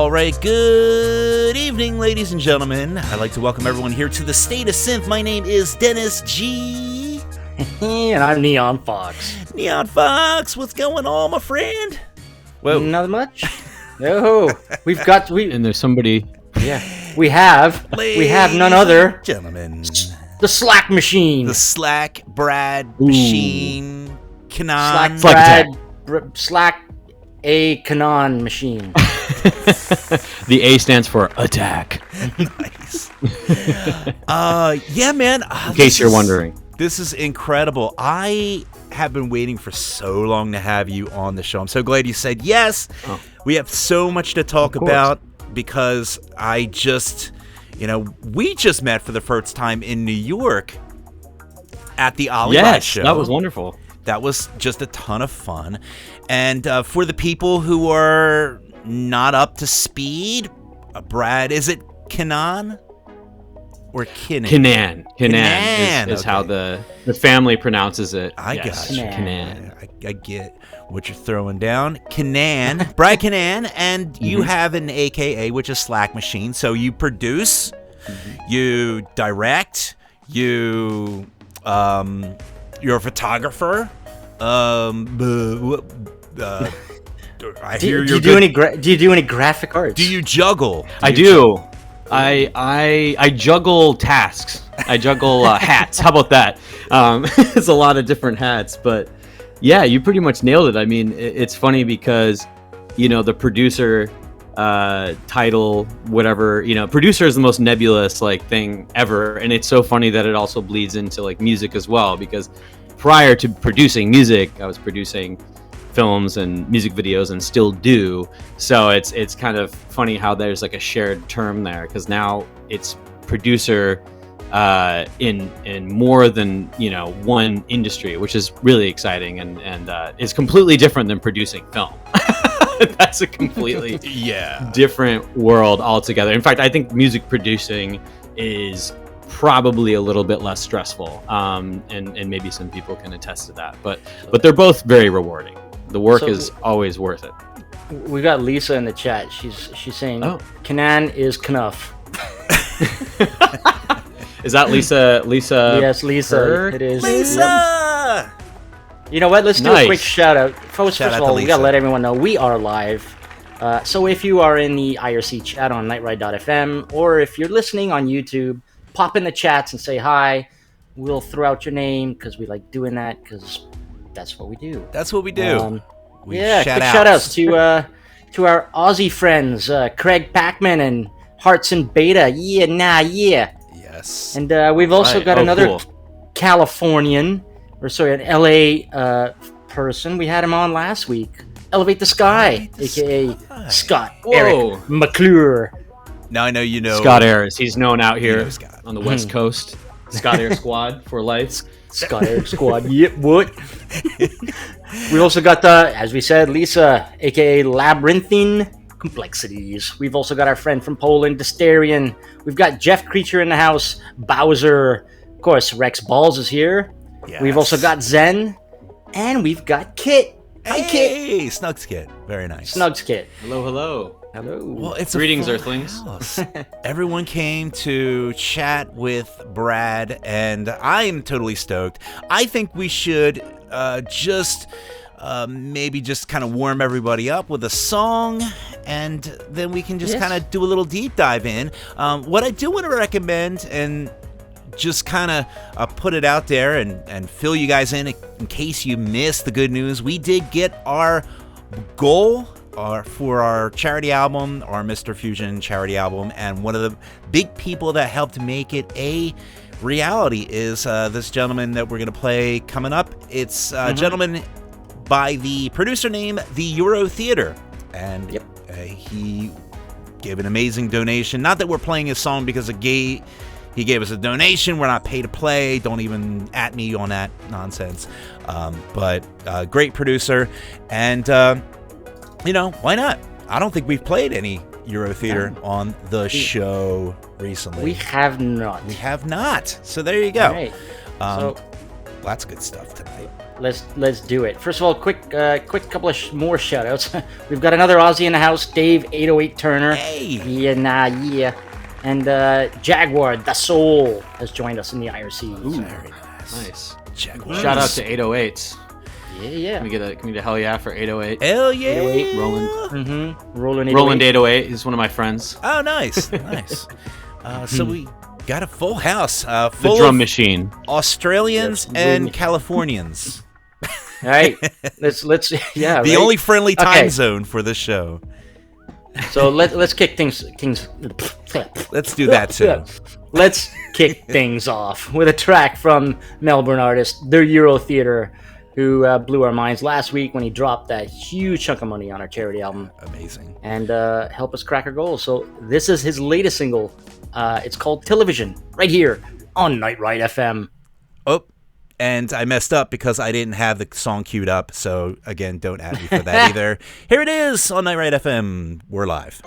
All right, good evening, ladies and gentlemen. I'd like to welcome everyone here to the State of Synth. My name is Dennis G. And I'm Neon Fox. Neon Fox, what's going on, my friend? Whoa. Not much. No, and there's somebody. Yeah, we have none other. Gentlemen. The Slack Machine. The Slack Brad Machine. Kinnan. Slack A Kinnan Machine. The A stands for attack. Nice. Yeah, man. In case you're wondering. This is incredible. I have been waiting for so long to have you on the show. I'm so glad you said yes. Oh. We have so much to talk about because we just met for the first time in New York at the Ollie Wride show. Yes, that was wonderful. That was just a ton of fun. And for the people who are not up to speed, Brad, is it Kinnan? Or Kinnan? Kinnan is how the family pronounces it. I got you. Kinnan. I get what you're throwing down. Kinnan, Brad Kinnan, and you have an AKA, which is Slack Machine. So you produce, you direct, you're a photographer. Do you do any graphic arts? Do you juggle? I do. I juggle tasks. I juggle hats. How about that? It's a lot of different hats, but yeah, you pretty much nailed it. I mean, it's funny because, the producer title, whatever, producer is the most nebulous thing ever, and it's so funny that it also bleeds into music as well. Because prior to producing music, I was producing films and music videos and still do, so it's kind of funny how there's a shared term there, because now it's producer in more than one industry, which is really exciting and is completely different than producing film. That's a completely different world altogether. In fact, I think music producing is probably a little bit less stressful, and maybe some people can attest to that, but they're both very rewarding. The work is always worth it. We got Lisa in the chat. She's saying, Kinnan is Knuff. Is that Lisa? Yes, Lisa. Her? It is. Lisa! You know what? Let's do a quick shout out. First of all, we got to let everyone know we are live. So if you are in the IRC chat on nightride.fm, or if you're listening on YouTube, pop in the chats and say hi. We'll throw out your name because we like doing that, because that's what we do. That's what we do. Quick shout outs to our Aussie friends, Craig Packman and Hearts and Beta. Yes. And we've also got another Californian, an LA person. We had him on last week. Elevate the Sky, aka Scott Eric McClure. Now I know you know Scott Ayers. He's known out here on the West Coast. Scott Air Squad for life. Scott Air Squad. Yep, what? We also got as we said, Lisa, aka Labyrinthine Complexities. We've also got our friend from Poland, Dysterian. We've got Jeff Creature in the house, Bowser. Of course, Rex Balls is here. Yes. We've also got Zen, and we've got Kit. Hi, Kit. Hey, Snugs Kit. Very nice. Snugs Kit. Hello. Well, it's greetings, Earthlings. Everyone came to chat with Brad, and I am totally stoked. I think we should maybe just kind of warm everybody up with a song, and then we can just kind of do a little deep dive in. What I do want to recommend, and just kind of put it out there and fill you guys in case you missed the good news, we did get our goal for our charity album, our Mr. Fusion charity album, and one of the big people that helped make it a reality is this gentleman that we're going to play coming up. It's a gentleman by the producer name The Euro Theater, and he gave an amazing donation. Not that we're playing his song because he gave us a donation. We're not paid to play. Don't even at me on that nonsense. But great producer, and why not? I don't think we've played any Euro Theater on the show recently. We have not. So there you go. Right. Lots of good stuff tonight. let's do it. First of all, quick couple of more shout outs. We've got another Aussie in the house, Dave 808 Turner. Hey. Yeah. And Jaguar the Soul has joined us in the IRC. Ooh, very Nice. Jaguar. Shout out to 808s. Yeah. Can we get a hell yeah for 808? Hell yeah. 808. Roland. Mm-hmm. Roland 808. Roland 808 is one of my friends. Oh, nice. So we got a full house. The Full drum of machine. Australians and Californians. All right. Let's yeah. The right? only friendly time Okay. zone for this show. So let's kick things. Let's do that too. Let's kick things off with a track from Melbourne artist The Euro Theatre, who blew our minds last week when he dropped that huge chunk of money on our charity album Amazing. and helped us crack our goals. So this is his latest single. It's called Television, right here on Night Ride FM. Oh, and I messed up because I didn't have the song queued up. So again, don't at me for that either. Here it is on Night Ride FM. We're live.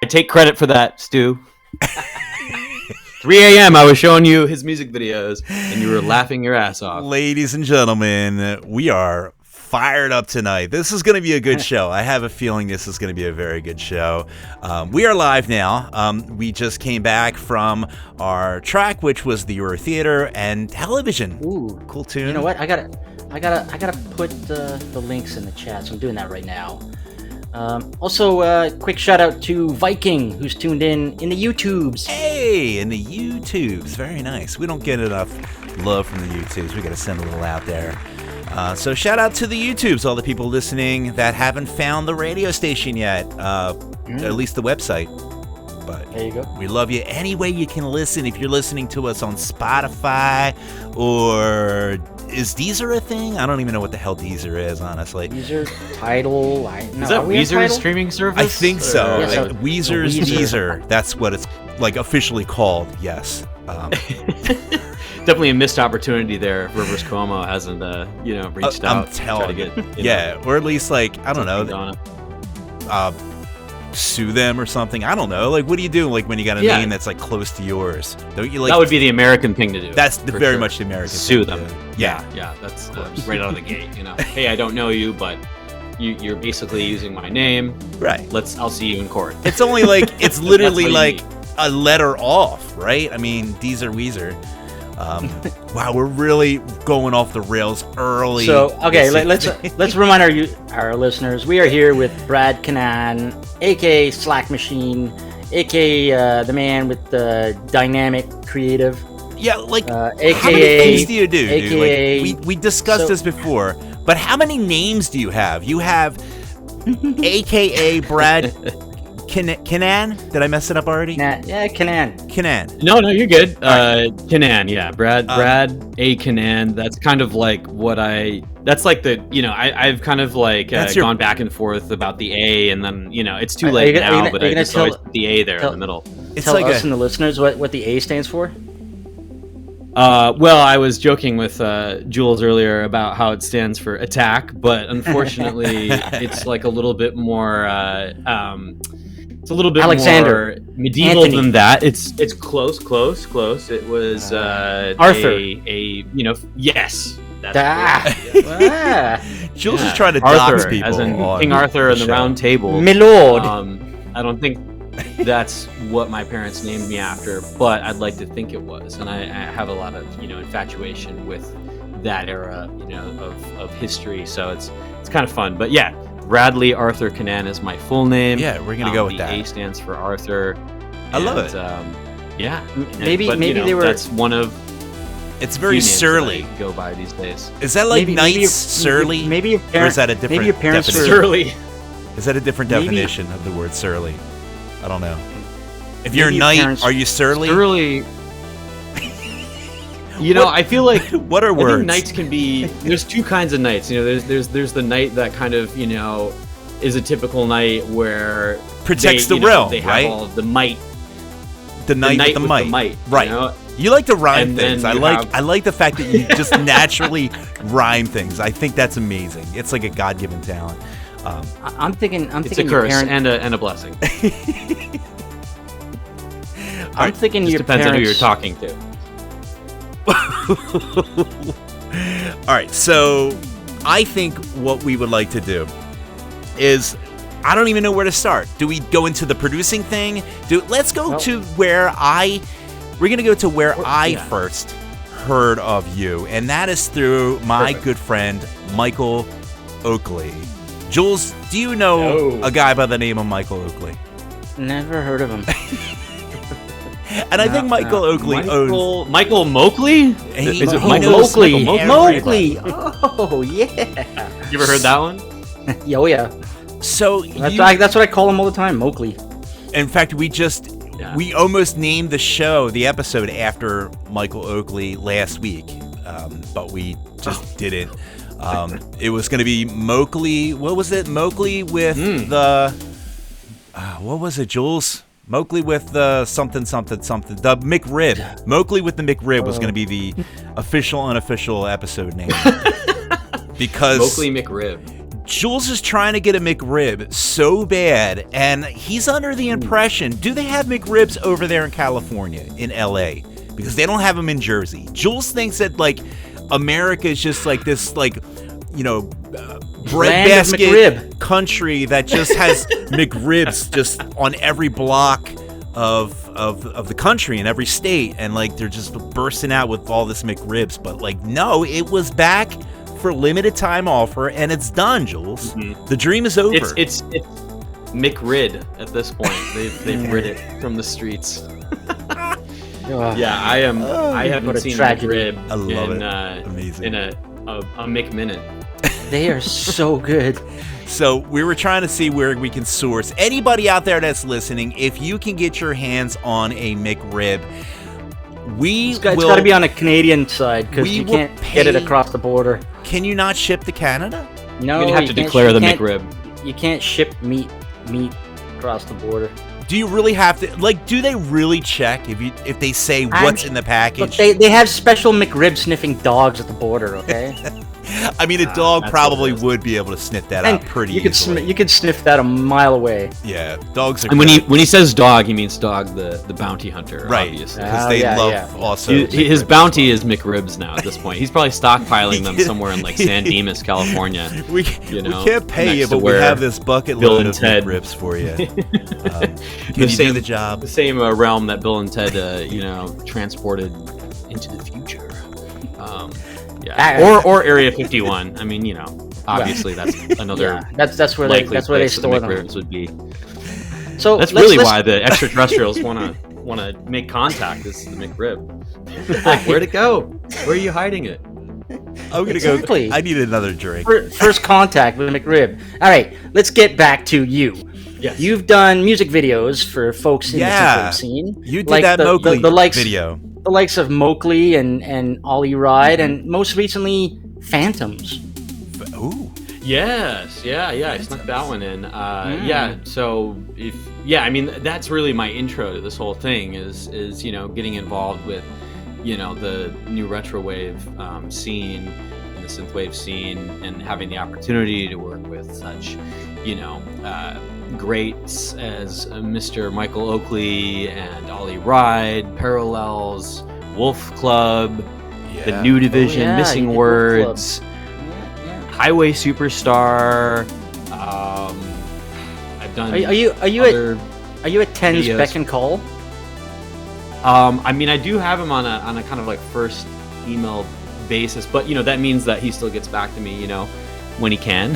Take credit for that, Stu. 3 a.m. I was showing you his music videos, and you were laughing your ass off. Ladies and gentlemen, we are fired up tonight. This is going to be a good show. I have a feeling this is going to be a very good show. We are live now. We just came back from our track, which was the Euro Theatre and Television. Ooh, cool tune. You know what? I gotta put the links in the chat. So I'm doing that right now. Also, quick shout out to Viking, who's tuned in the YouTubes. Hey, in the YouTubes. Very nice. We don't get enough love from the YouTubes. We got to send a little out there. So shout out to the YouTubes, all the people listening that haven't found the radio station yet, at least the website. But there you go. We love you any way you can listen. If you're listening to us on Spotify, or is Deezer a thing? I don't even know what the hell Deezer is, honestly. Deezer, Tidal. Is that Weezer's streaming service? I think so. Yeah, so Weezer's Deezer. That's what it's like officially called. Yes. Definitely a missed opportunity there. If Rivers Cuomo hasn't, reached out. I'm telling you. Or at least like I don't know. Sue them or something. I don't know. Like, what do you do? Like when you got a name that's like close to yours, don't you? Like that would be the American thing to do. That's very much the American. Sue thing them. To do. Yeah. That's right out of the gate. Hey, I don't know you, but you're basically using my name. Right. I'll see you in court. It's only like it's literally like a letter off, right? I mean, Deezer, Weezer. Wow, we're really going off the rails early. So, okay, let's remind our listeners, we are here with Brad Kinnan, aka Slack Machine, aka the man with the dynamic creative. Yeah, like AKA, how many things do you do, AKA, dude? Like, we discussed this before, but how many names do you have? You have aka Brad Kinnan? Did I mess it up already? Yeah, Kinnan. Kinnan. No, you're good. Kinnan, yeah. Brad A. Kinnan. That's kind of like that's like the, I've kind of like gone back and forth about the A, and then, it's too late now, but I just always put the A there in the middle. Tell us and the listeners what the A stands for. Well, I was joking with Jules earlier about how it stands for attack, but unfortunately, it's like a little bit more. It's a little bit more medieval than that. It's close. It was Arthur. Yes. Jules is trying to Arthur, dox people. as in King Arthur and the Round Table. My lord. I don't think that's what my parents named me after, but I'd like to think it was, and I have a lot of infatuation with that era of history, so it's kind of fun. But yeah, Bradley Arthur Kinnan is my full name. Yeah, we're gonna go with that. A stands for Arthur. I love it. Maybe they were. That's one of. It's very surly. Go by these days. Is that like knights surly? Maybe your parents. Or is that a different? Maybe your parents definition? Surly. Is that a different definition of the word surly? I don't know. If you're a knight, are you surly? Surly. I feel like what are words? I think knights can be. There's two kinds of knights. There's the knight that kind of is a typical knight where protects the realm, they right? have all of the might. The knight with the might. Right. You like to rhyme things. I like the fact that you just naturally rhyme things. I think that's amazing. It's like a God-given talent. I'm thinking. It's a curse and a blessing. I'm thinking your parents. Depends on who you're talking to. All right, so I think what we would like to do is, I don't even know where to start. Do we go into the producing thing? Let's go to where I first heard of you, and that is through my good friend Michael Oakley. Jules, do you know a guy by the name of Michael Oakley? Never heard of him. And I think Michael Oakley owns... Michael Moakley? Is it Michael Oakley? Moakley. Oh, yeah. You ever heard that one? Oh, yeah. So that's what I call him all the time, Moakley. In fact, we almost named the episode after Michael Oakley last week, but we just didn't. It was going to be Moakley. What was it? Moakley with the... what was it, Jules? Moakley with the something. The McRib. Moakley with the McRib was going to be the official, unofficial episode name. Because Moakley McRib. Jules is trying to get a McRib so bad, and he's under the impression, do they have McRibs over there in California, in LA? Because they don't have them in Jersey. Jules thinks that, like, America is just like this, like, breadbasket country that just has McRibs just on every block of the country in every state, and like they're just bursting out with all this McRibs. But like, no, it was back for limited time offer, and it's done, Jules. Mm-hmm. The dream is over. It's McRid at this point. They've rid it from the streets. Yeah, I haven't seen McRib. I love it. Amazing. In a McMinute. They are so good. So we were trying to see where we can source. Anybody out there that's listening, if you can get your hands on a McRib, it's got to be on a Canadian side because you can't get it across the border. Can you not ship to Canada? No, you have to declare the McRib. You can't ship meat across the border. Do you really have to? Like, do they really check if they say what's in the package? Look, they have special McRib sniffing dogs at the border. Okay. I mean, a dog probably would be able to sniff that out pretty easily. You could sniff that a mile away. Yeah, dogs are. And when he says dog, he means dog the bounty hunter, right? Obviously, because they love also. His bounty is McRibs now at this point. He's probably stockpiling them somewhere in like San Dimas, California. We can't pay you, but we have this bucket load of McRibs for you. Can you do the job? The same realm that Bill and Ted, transported into the future. Yeah, or Area 51. I mean, obviously that's another. That's where they store them. McRibs would be. So that's really why the extraterrestrials want to make contact. Is the McRib? Like, where'd it go? Where are you hiding it? I'm gonna go. I need another drink. First contact with McRib. All right, let's get back to you. Yes. You've done music videos for folks in the synthwave scene. You did that Mowgli video. The likes of Mowgli and Ollie Wride, and most recently Phantoms. Ooh. Yes, yeah, I snuck that one in. Yeah, so I mean, that's really my intro to this whole thing is getting involved with the NewRetroWave scene and the synthwave scene, and having the opportunity to work with such greats as Mr. Michael Oakley and Ollie Wride, Parallels, Wolf Club, the New Division, Missing Words, Highway Superstar. I've done. Are you at Ten's beck and call? I mean, I do have him on a kind of like first email basis, but that means that he still gets back to me, when he can.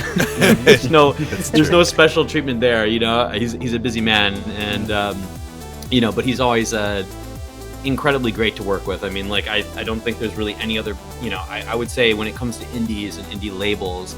There's no special treatment there. He's a busy man, and but he's always incredibly great to work with. I mean, like I don't think there's really any other. I would say when it comes to indies and indie labels,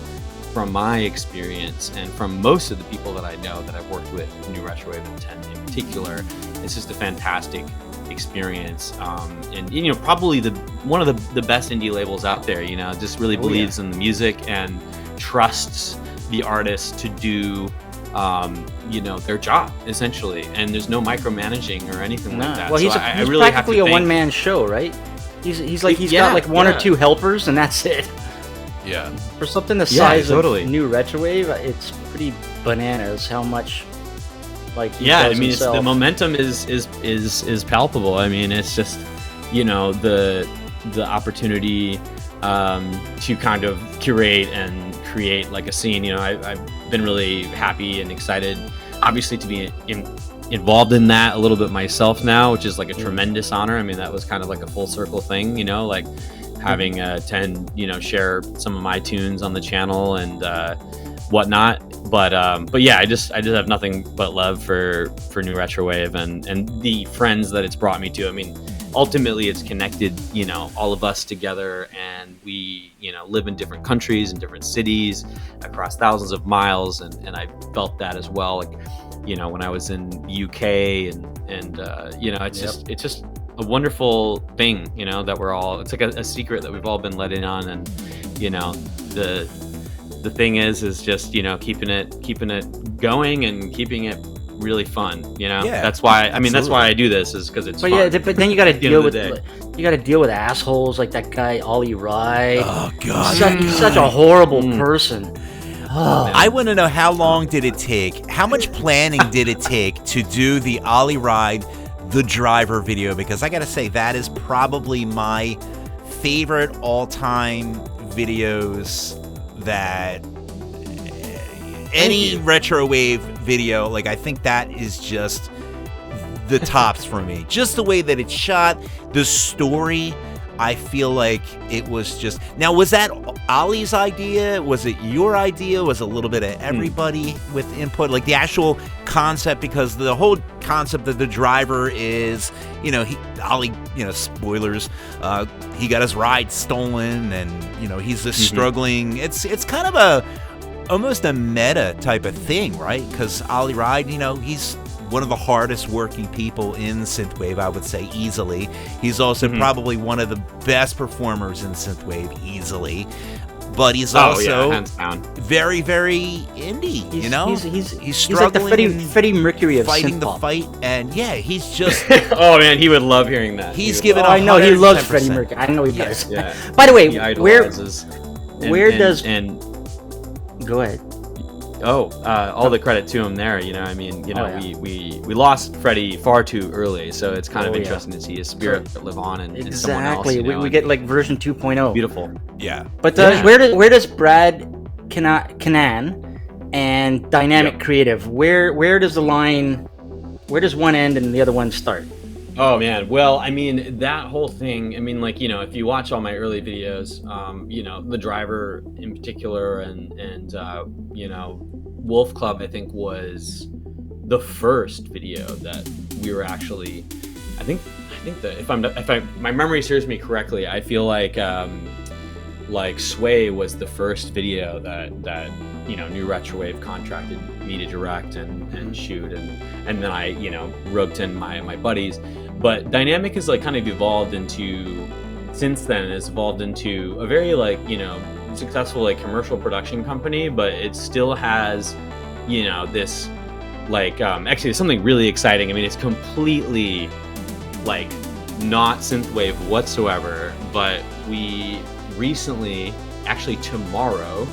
from my experience and from most of the people that I know that I've worked with, NewRetroWave and 10 in particular, it's just a fantastic experience, and probably one of the best indie labels out there. Just really believes in the music and trusts the artists to do their job essentially, and there's no micromanaging or anything like that. Well, he's really practically a one-man show, right? He's got like one or two helpers, and that's it. Yeah. For something the size of NewRetroWave, it's pretty bananas how much he does I mean, himself. The momentum is palpable. I mean, it's just the opportunity to kind of curate and create like a scene. I've been really happy and excited, obviously, to be involved in that a little bit myself now, which is like a tremendous honor. I mean, that was kind of like a full circle thing, like having 10 share some of my tunes on the channel and whatnot. But yeah, I just have nothing but love for NewRetroWave and the friends that it's brought me to. I mean, ultimately it's connected all of us together, and we live in different countries and different cities across thousands of miles, and I felt that as well, like when I was in the UK, and it's just a wonderful thing that we're all, it's like a secret that we've all been let in on, and the thing is just keeping it going and keeping it really fun. That's why that's why I do this, is because it's fun. But then you got to deal with assholes like that guy Ollie Wride. Oh god, such a horrible person. I want to know, how long did it take? How much planning did it take to do the Ollie Wride The Driver video? Because I got to say, that is probably my favorite all-time videos. That any RetroWave video, like, I think that is just the tops for me. Just the way that it's shot, the story, I feel like it was just... Now, was that Ollie's idea? Was it your idea? Was it a little bit of everybody with input? Like the actual concept, because the whole concept of the driver is, Ollie, spoilers, he got his ride stolen, and, he's this struggling... It's kind of almost a meta type of thing, right? Because Ollie Wride, he's one of the hardest working people in synthwave, I would say, easily. He's also probably one of the best performers in synthwave, easily. But he's also hands down. very, very indie. He's struggling. He's like the Freddie Mercury of fighting the synth-pop. fight, and he's just. Oh man, he would love hearing that. He's given. I know he loves Freddie Mercury. I know he does. Yeah. By the way, He where idolizes. Go ahead. All the credit to him there. We lost Freddie far too early, so it's kind of interesting to see his spirit live on in someone else. Exactly. We get like version 2.0. Beautiful. Yeah. But where does Brad Kinnan and Dynamic Creative, where does the line, where does one end and the other one start? Oh man, well, I mean, that whole thing, if you watch all my early videos, the driver in particular and Wolf Club, I think, was the first video that we were actually, I think that if my memory serves me correctly, I feel like Sway was the first video that NewRetroWave contracted me to direct and shoot, and then I roped in my buddies. But Dynamic has kind of evolved into, since then, has evolved into a very successful commercial production company, but it still has this actually there's something really exciting. I mean, it's completely not synthwave whatsoever, but we recently, actually tomorrow,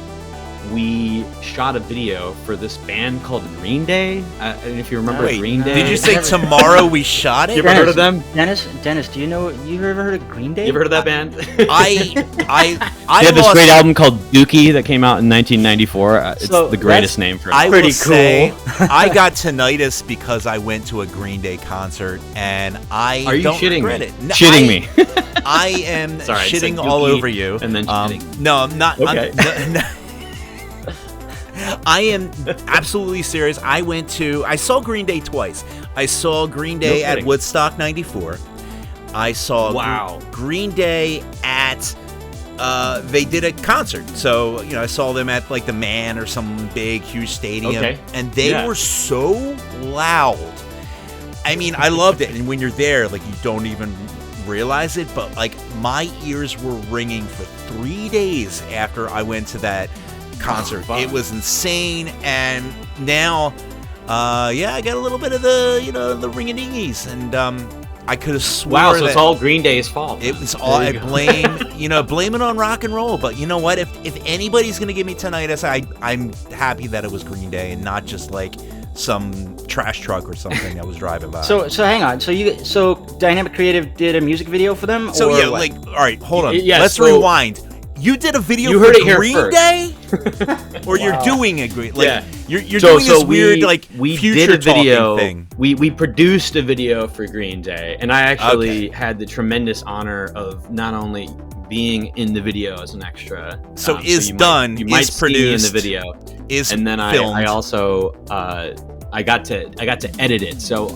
we shot a video for this band called Green Day. And if you remember Green Day. Did you say tomorrow we shot it? You ever heard of them? Dennis, do you ever heard of Green Day? You ever heard of that band? I They had this great album called Dookie that came out in 1994. It's the greatest name for it. I Pretty will say, I got tinnitus because I went to a Green Day concert, and I Are you don't shitting regret me? it. No, Shitting me. I am Sorry, I said shitting all Dookie over you. and then shitting. No, I'm not. Okay. I am absolutely serious. I saw Green Day twice. I saw Green Day at Woodstock 94. I saw Green Day at they did a concert. So, I saw them at the Man or some big huge stadium, and they were so loud. I mean, I loved it, and when you're there, you don't even realize it, but my ears were ringing for 3 days after I went to that concert. It was insane, and now I got a little bit of the ring-a-dingies, and I could have sworn so it's all Green Day's fault. It was all, I blame blame it on rock and roll, but you know what, if anybody's gonna give me tinnitus, I'm happy that it was Green Day and not just some trash truck or something that was driving by. So hang on. So Dynamic Creative did a music video for them? So or all right, hold on. Yeah, Let's rewind. You did a video heard for it here Green first. Day? Or you're doing a Green you're So doing this weird we future did a video thing. We produced a video for Green Day, and I actually had the tremendous honor of not only being in the video as an extra. So you might is see me produced, in the video, is and then filmed. I also I got to edit it. So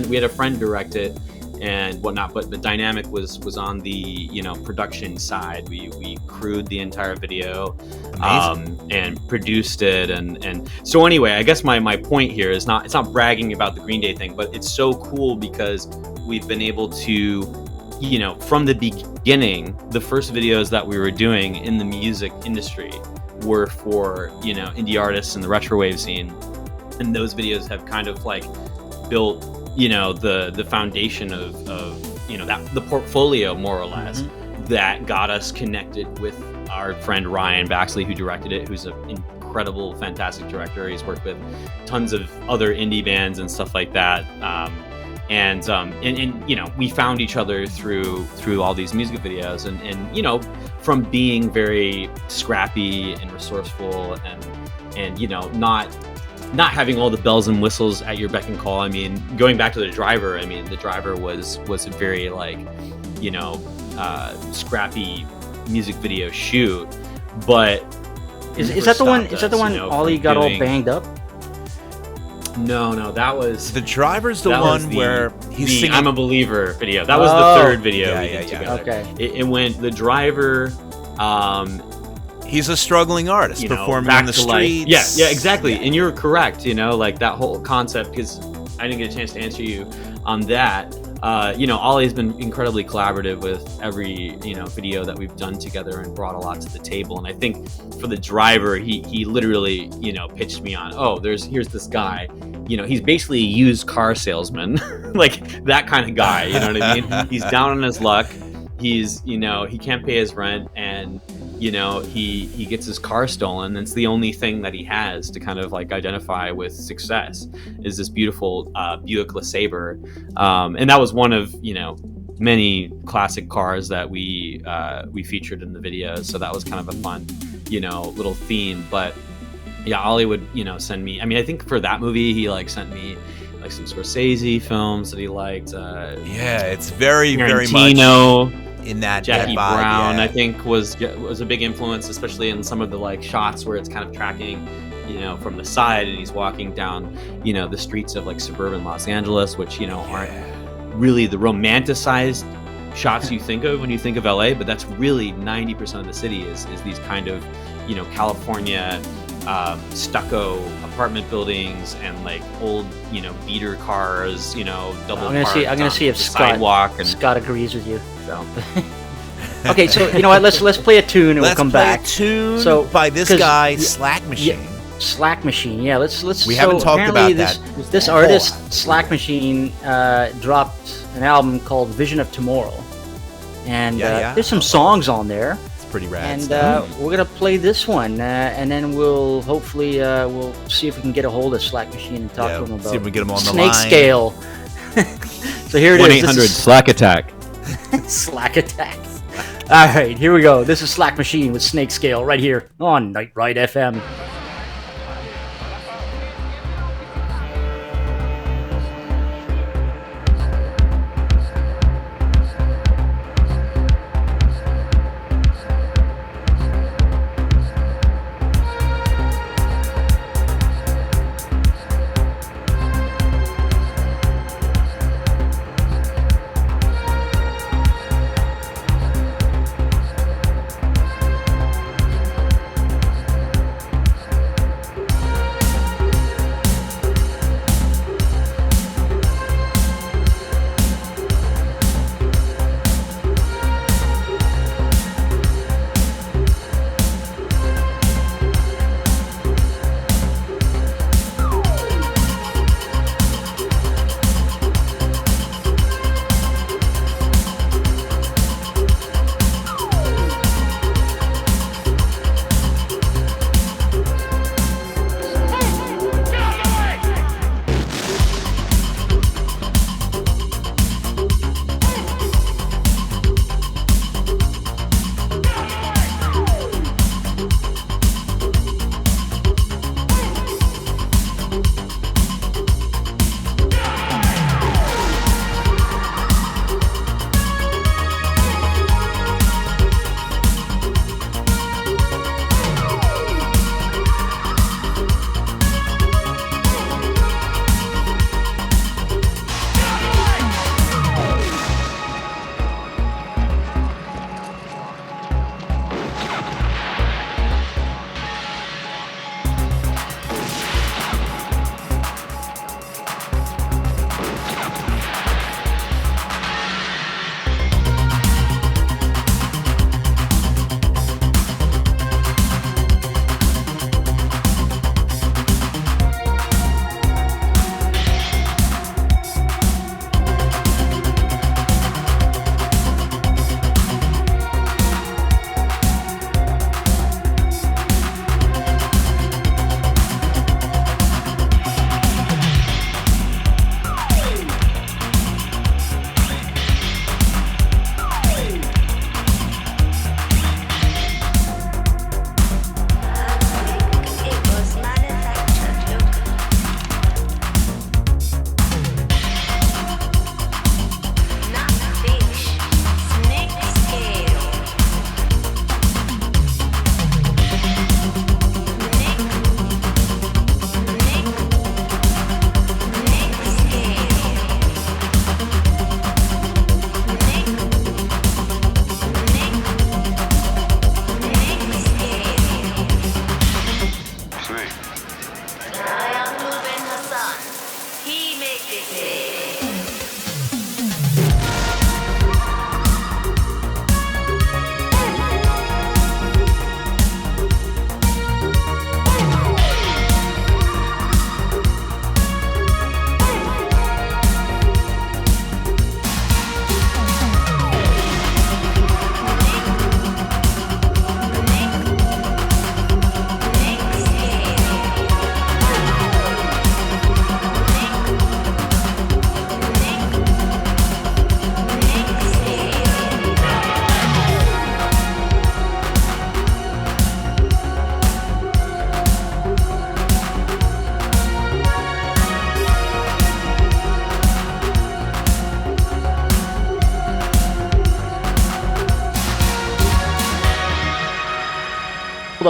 we had a friend direct it and whatnot, but the Dynamic was on the production side. We crewed the entire video, and produced it, and so anyway, I guess my point here is it's not bragging about the Green Day thing, but it's so cool because we've been able to, from the beginning, the first videos that we were doing in the music industry were for indie artists in the retrowave scene, and those videos have kind of built the foundation of that the portfolio, more or less, that got us connected with our friend Ryan Baxley, who directed it, who's an incredible, fantastic director. He's worked with tons of other indie bands and stuff like that, and we found each other through all these music videos, and from being very scrappy and resourceful and not having all the bells and whistles at your beck and call. I mean, going back to the driver, the driver was a very scrappy music video shoot, but is that the one? Is that the one? you know, Ollie from got all doing- banged up. No, that was The Driver's the that was one where he's singing. I'm a Believer video. That was Oh. the third video Yeah, we yeah, did yeah. together. Okay. It went The Driver. He's a struggling artist You know, performing back on the to, like- streets. yeah, exactly. And you're correct. You know, like that whole concept, because I didn't get a chance to answer you on that. You know, Ollie's been incredibly collaborative with every, you know, video that we've done together and brought a lot to the table. And I think for The Driver, he literally, you know, pitched me on, here's this guy, you know, he's basically a used car salesman, like that kind of guy, you know what I mean? He's down on his luck. He's, you know, he can't pay his rent, and you know, he gets his car stolen. It's the only thing that he has to kind of like identify with success is this beautiful Buick LeSabre, and that was one of, you know, many classic cars that we featured in the video. So that was kind of a fun, you know, little theme. But yeah, Ollie would, you know, send me. I mean, I think for that movie, he like sent me like some Scorsese films that he liked. Yeah, it's very much Tarantino. in that Jackie vibe, Brown, yeah. I think, was a big influence, especially in some of the like shots where it's kind of tracking, you know, from the side, and he's walking down, you know, the streets of like suburban Los Angeles, which, you know, aren't really the romanticized shots you think of when you think of LA, but that's really 90% of the city is these kind of, you know, California stucco apartment buildings and like old, you know, beater cars, you know, double. I'm gonna see if Scott agrees with you. So. Okay, so you know what? Let's play a tune and we'll come back. Let's play a tune So, by this 'cause guy, y- Slack Machine. Slack Machine. Yeah, let's. We haven't talked apparently about This that. artist, Slack Machine, dropped an album called Vision of Tomorrow, and Yeah. there's some songs on there. It's pretty rad And stuff. we're gonna play this one, and then we'll hopefully we'll see if we can get a hold of Slack Machine and talk to him about see if we can get him on the Snake line. Scale. So here it is. 1-800 This is Slack Attack. Slack Attack. All right, here we go. This is Slack Machine with Snake Scale right here on Night Ride FM.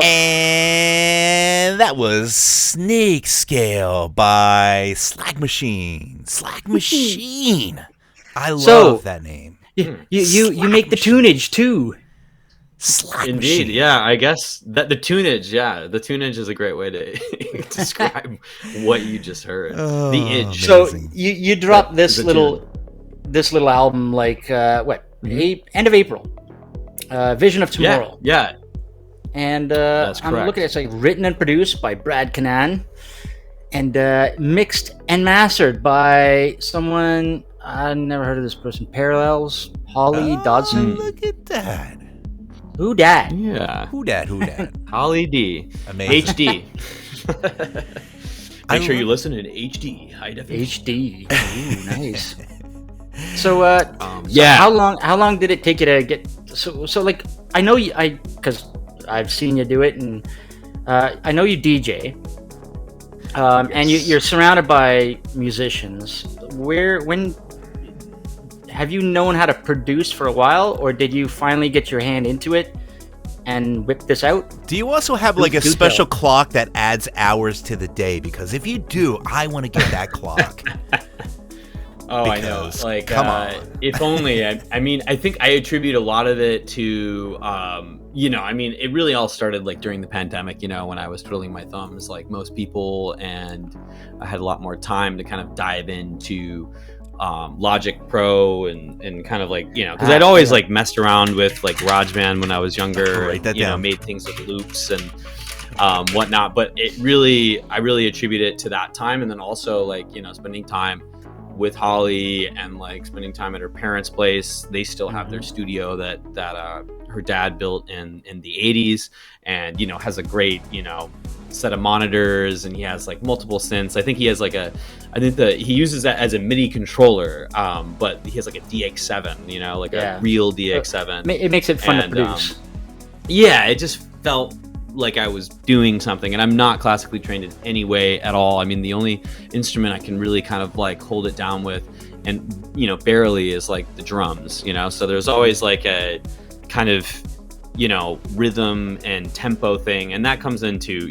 And that was Snake Scale by Slack Machine. Slack Machine. I love that name. You make the tunage too. Slack Indeed, Machine. yeah. I guess that the tunage, the tunage is a great way to describe what you just heard. Oh, the edge. So amazing. you dropped this the little album like end of April. Vision of Tomorrow. Yeah. And That's I'm correct. looking at it's like written and produced by Brad Kinnan, and mixed and mastered by someone I never heard of this person. Parallels, Holly Dodson. Look at that. Who dat? Yeah. Who dat? Holly D. Amazing. HD. Make sure you listen in HD, high definition. HD. Ooh, nice. So, yeah. How long did it take you to get? So like I know because I've seen you do it, and I know you DJ. And you're surrounded by musicians. When have you known how to produce for a while, or did you finally get your hand into it and whip this out? Do you also have like a special clock that adds hours to the day? Because if you do, I want to get that clock. Oh, Because, I know. Like, come on. if only. I mean, I think I attribute a lot of it to, I mean, it really all started like during the pandemic, when I was twiddling my thumbs like most people, and I had a lot more time to kind of dive into Logic Pro and kind of like, because I'd always like messed around with like GarageBand when I was younger. Write that down. Made things with loops and whatnot. But I really attribute it to that time, and then also like spending time with Holly and like spending time at her parents' place. They still have their studio that her dad built in the 80s, and has a great set of monitors, and he has like multiple synths. I think he has like he uses that as a MIDI controller, but he has like a DX7, a real DX7. It makes it fun to produce. It just felt like I was doing something, and I'm not classically trained in any way at all. I mean, the only instrument I can really kind of like hold it down with, and barely, is like the drums. So there's always like a kind of rhythm and tempo thing, and that comes into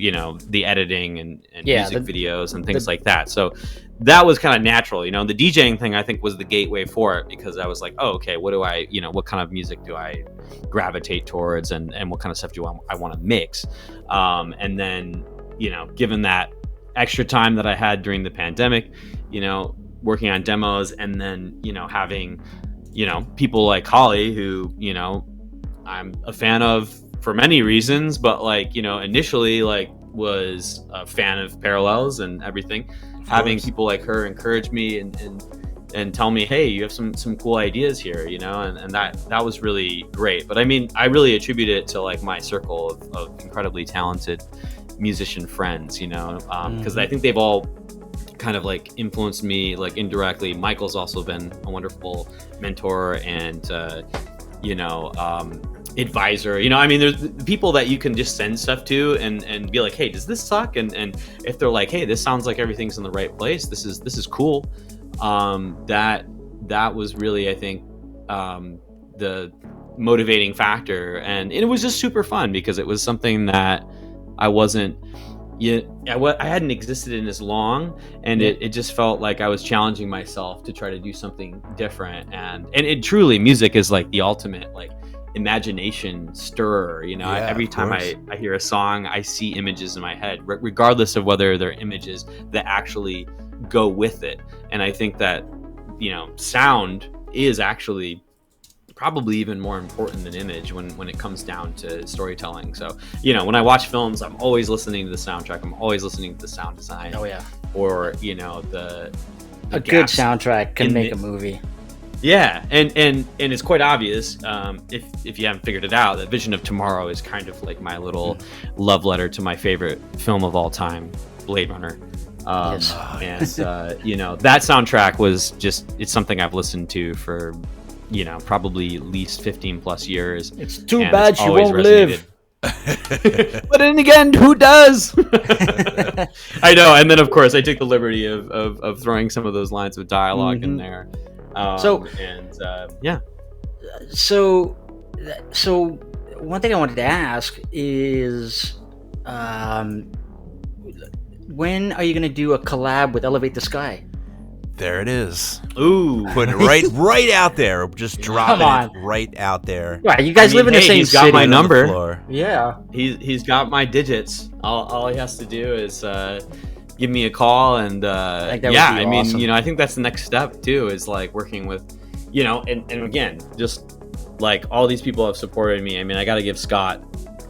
the editing and music videos and things like that. So that was kind of natural. The DJing thing I think was the gateway for it, because I was like, oh, okay, what do I what kind of music do I gravitate towards, and what kind of stuff do I want to mix, and then given that extra time that I had during the pandemic, working on demos, and then having people like Holly, who I'm a fan of for many reasons, but like initially like was a fan of Parallels and everything. Having people like her encourage me and tell me, hey, you have some cool ideas here, and that was really great. But I mean, I really attribute it to like my circle of incredibly talented musician friends, because I think they've all kind of like influenced me like indirectly. Michael's also been a wonderful mentor and advisor. I mean, there's people that you can just send stuff to and be like, hey, does this suck? And if they're like, hey, this sounds like everything's in the right place, this is cool, that was really, I think, the motivating factor. And it was just super fun, because it was something that I wasn't I hadn't existed in as long, and it just felt like I was challenging myself to try to do something different. And it truly, music is like the ultimate like imagination stirrer. Every time I hear a song, I see images in my head, regardless of whether they're images that actually go with it. And I think that sound is actually probably even more important than image when it comes down to storytelling. So when I watch films, I'm always listening to the soundtrack, I'm always listening to the sound design. Or the a good soundtrack can make a movie. Yeah, and it's quite obvious, if you haven't figured it out, that Vision of Tomorrow is kind of like my little love letter to my favorite film of all time, Blade Runner. Yes. And that soundtrack was it's something I've listened to for probably at least 15 plus years. It's too bad she won't live. But then again, who does? I know. And then of course I took the liberty of throwing some of those lines of dialogue in there. one thing I wanted to ask is, when are you going to do a collab with Elevate the Sky? There it is. Ooh. Putting it right out there. Just dropping it right out there. Right, you guys live in the same he's city. got my number. Yeah. He's got my digits. All he has to do is give me a call, and I mean, awesome. I think that's the next step too, is like working with, and again, just like all these people have supported me. I mean, I got to give Scott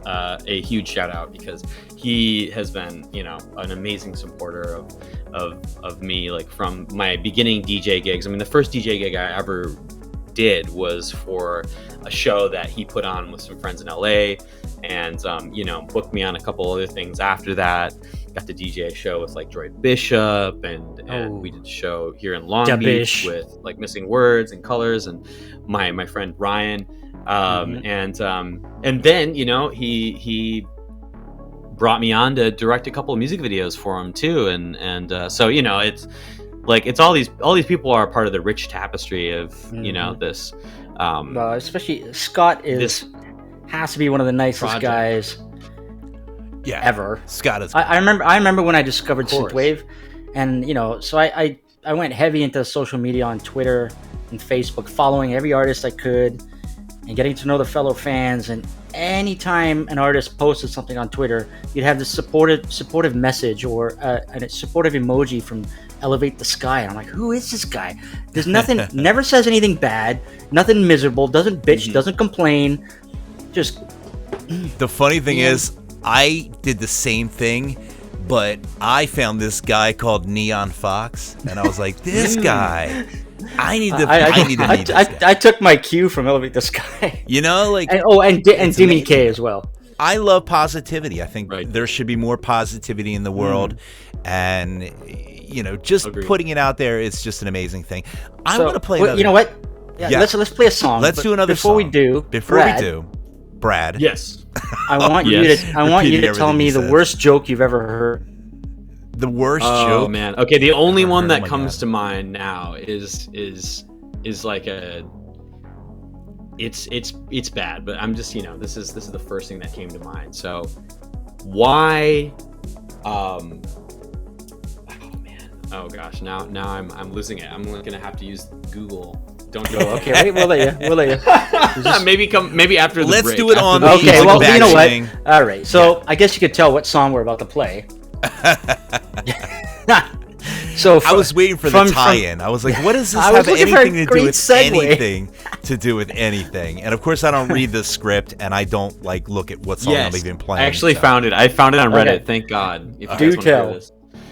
a huge shout out, because he has been, an amazing supporter of me, like from my beginning DJ gigs. I mean, the first DJ gig I ever did was for a show that he put on with some friends in LA, and booked me on a couple other things after that. Got to DJ a show with like Joy Bishop, and we did a show here in Long Beach with like Missing Words and Colors, and my friend Ryan, and then he brought me on to direct a couple of music videos for him too, and so it's like it's all these people are a part of the rich tapestry of this. Especially Scott has to be one of the nicest guys. Yeah, ever. Scott is. I remember when I discovered synthwave, and so I went heavy into social media on Twitter and Facebook, following every artist I could, and getting to know the fellow fans. And anytime an artist posted something on Twitter, you'd have this supportive message or a supportive emoji from Elevate the Sky. And I'm like, who is this guy? There's nothing. Never says anything bad. Nothing miserable. Doesn't bitch. Doesn't complain. Just. The funny thing is, I did the same thing, but I found this guy called Neon Fox, and I was like, this guy, I need to meet this guy. I took my cue from Elevate the Sky. And Demi K as well. I love positivity. I think there should be more positivity in the world, and just putting it out there is just an amazing thing. I'm gonna play another. You know what? Yeah. Let's play a song. Let's do another song. Before we do, Brad. Yes. I want you to tell me the worst joke you've ever heard. The worst joke? Oh man. Okay, the only one that comes to mind now is like it's bad, but I'm just, this is the first thing that came to mind. So why oh man. Oh gosh, now I'm losing it. I'm going to have to use Google. Don't go. Okay, wait, we'll let you. Maybe after the break. Let's do it on the Okay, well, you know what? All right. So, I guess you could tell what song we're about to play. So I was waiting for the tie-in. I was like, what does this have anything to do with anything to do with anything? And of course, I don't read the script, and I don't look at what song I'm even playing. I actually found it. I found it on Reddit. Thank God. If do tell.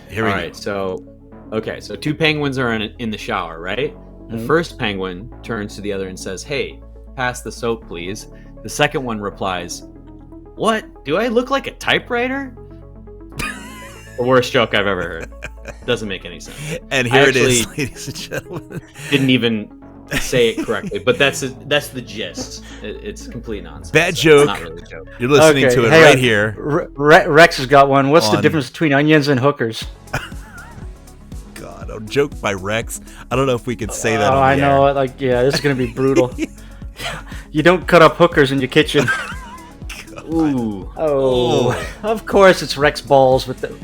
Here we go. All right. So two penguins are in the shower, right? The first penguin turns to the other and says, "Hey, pass the soap, please." The second one replies, "What? Do I look like a typewriter?" The worst joke I've ever heard. Doesn't make any sense. And here it is, ladies and gentlemen. Didn't even say it correctly, but that's the gist. It's complete nonsense. Bad joke. It's not really a joke. You're listening to it right here. Rex has got one. What's the difference between onions and hookers? God, a joke by Rex. I don't know if we could say that. I know. This is gonna be brutal. You don't cut up hookers in your kitchen. Ooh. Oh. Of course it's Rex Balls with the.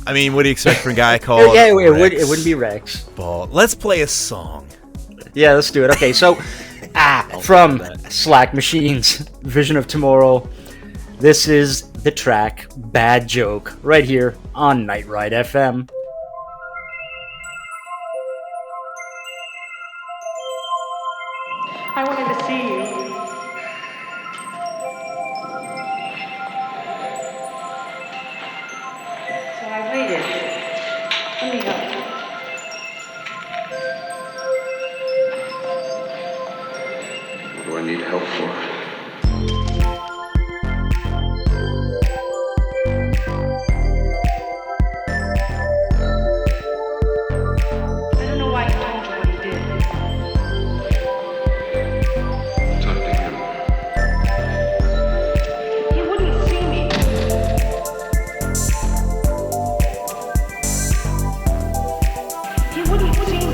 I mean, what do you expect from a guy called? Yeah, it wouldn't be Rex. Ball. Let's play a song. Yeah, let's do it. Okay, so from Slack Machines, Vision of Tomorrow, this is the track Bad Joke right here on Night Ride FM. I wanted to see you. So I waited. Let me go. What do I need help for? I don't know why you told me what you did. Talk to him. He wouldn't see me. He wouldn't see me.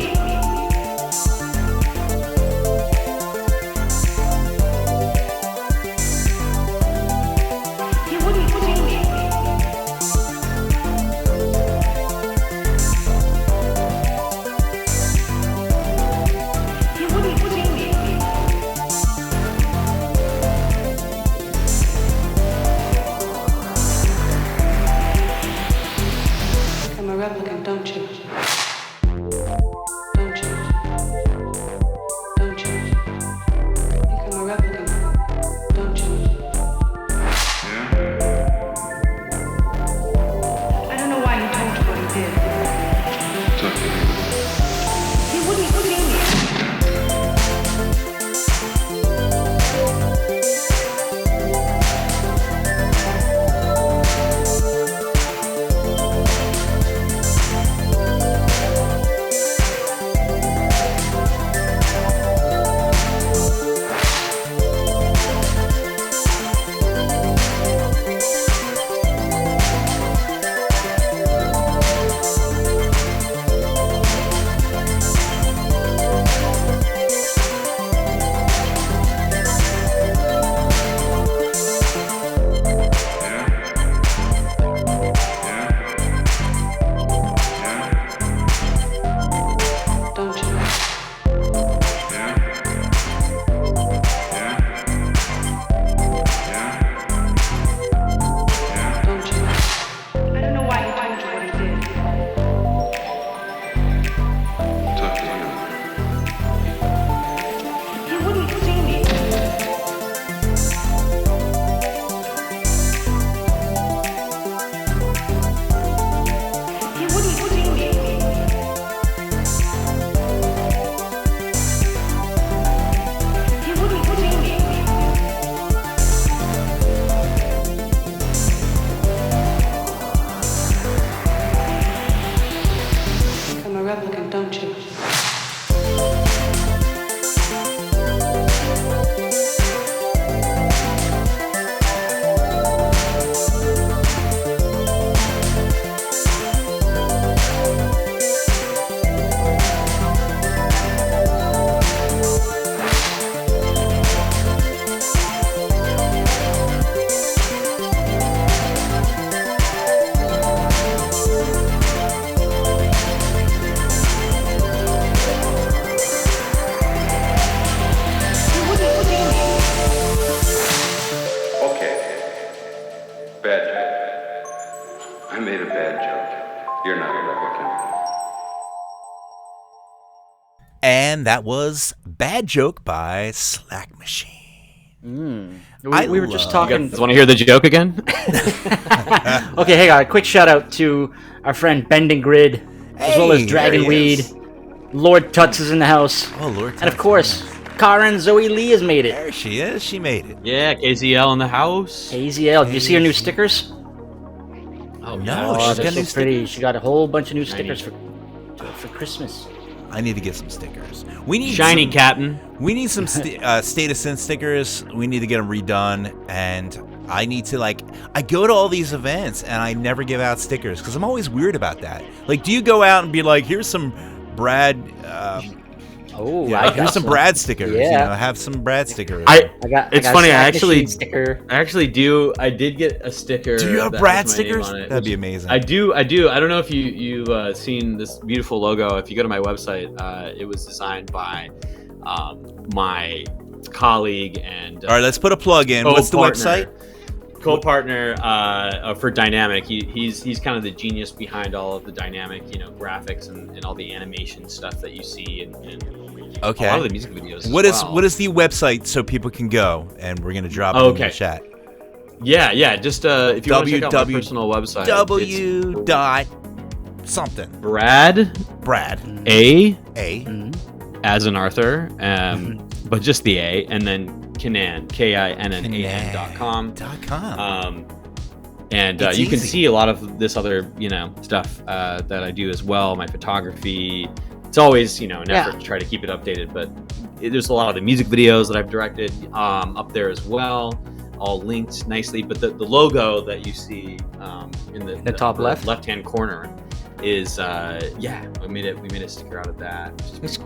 And that was Bad Joke by Slack Machine. We were just talking. Want to hear the joke again? Okay, hey, a quick shout out to our friend Bending Grid, as well as Hey, Dragon there he Weed. is. Lord Tuts is in the house. Oh, Lord. And of course, Karen Zoe Lee has made it. There she is. She made it. Yeah, KZL in the house. AZL, did you see her new stickers? Oh, No, Oh, she's they're got so new pretty. stickers. She got a whole bunch of new stickers for Christmas. I need to get some stickers. We need Shiny some, Captain. We need some State of Sin stickers. We need to get them redone. And I need to, like, I go to all these events and I never give out stickers because I'm always weird about that. Like, do you go out and be like, here's some Brad, Oh, yeah, I got here's some Brad stickers. Yeah. You know, have some Brad stickers. It's funny. I actually sticker. I actually do. I did get a sticker. Do you have that Brad has my name stickers? on it, That'd which- be amazing. I do. I don't know if you've seen this beautiful logo. If you go to my website, it was designed by my colleague and All right, let's put a plug in. What's the website? Co-partner for Dynamic. He's kind of the genius behind all of the Dynamic, graphics and all the animation stuff that you see and Okay. a lot of the music videos. What is the website so people can go? And we're gonna drop it in the chat. Yeah. Just if you want to check out my personal website, W dot something. Brad A as in Arthur, but just the A, and then Kinnan, KINNAN.com. And It's you can easy. see a lot of this other, stuff that I do as well. My photography. It's always, an effort to try to keep it updated. But there's a lot of the music videos that I've directed up there as well, all linked nicely. But the logo that you see in the top left-hand corner is we made a sticker out of that.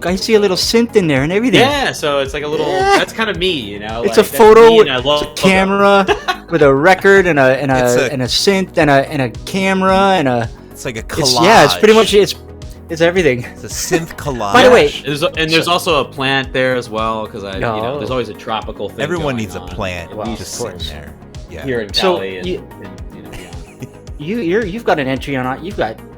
I see a little synth in there and everything. Yeah, so it's like a little. Yeah. That's kind of me, It's like, a that's photo me with and I a love camera with a record and a It's and a synth and a camera and a. It's like a collage. It's pretty much it's everything. It's a synth collage. By the way, There's also a plant there as well because there's always a tropical thing. everyone going needs a on, plant at least just sitting there. Yeah. here in So Cali. you've got an entry on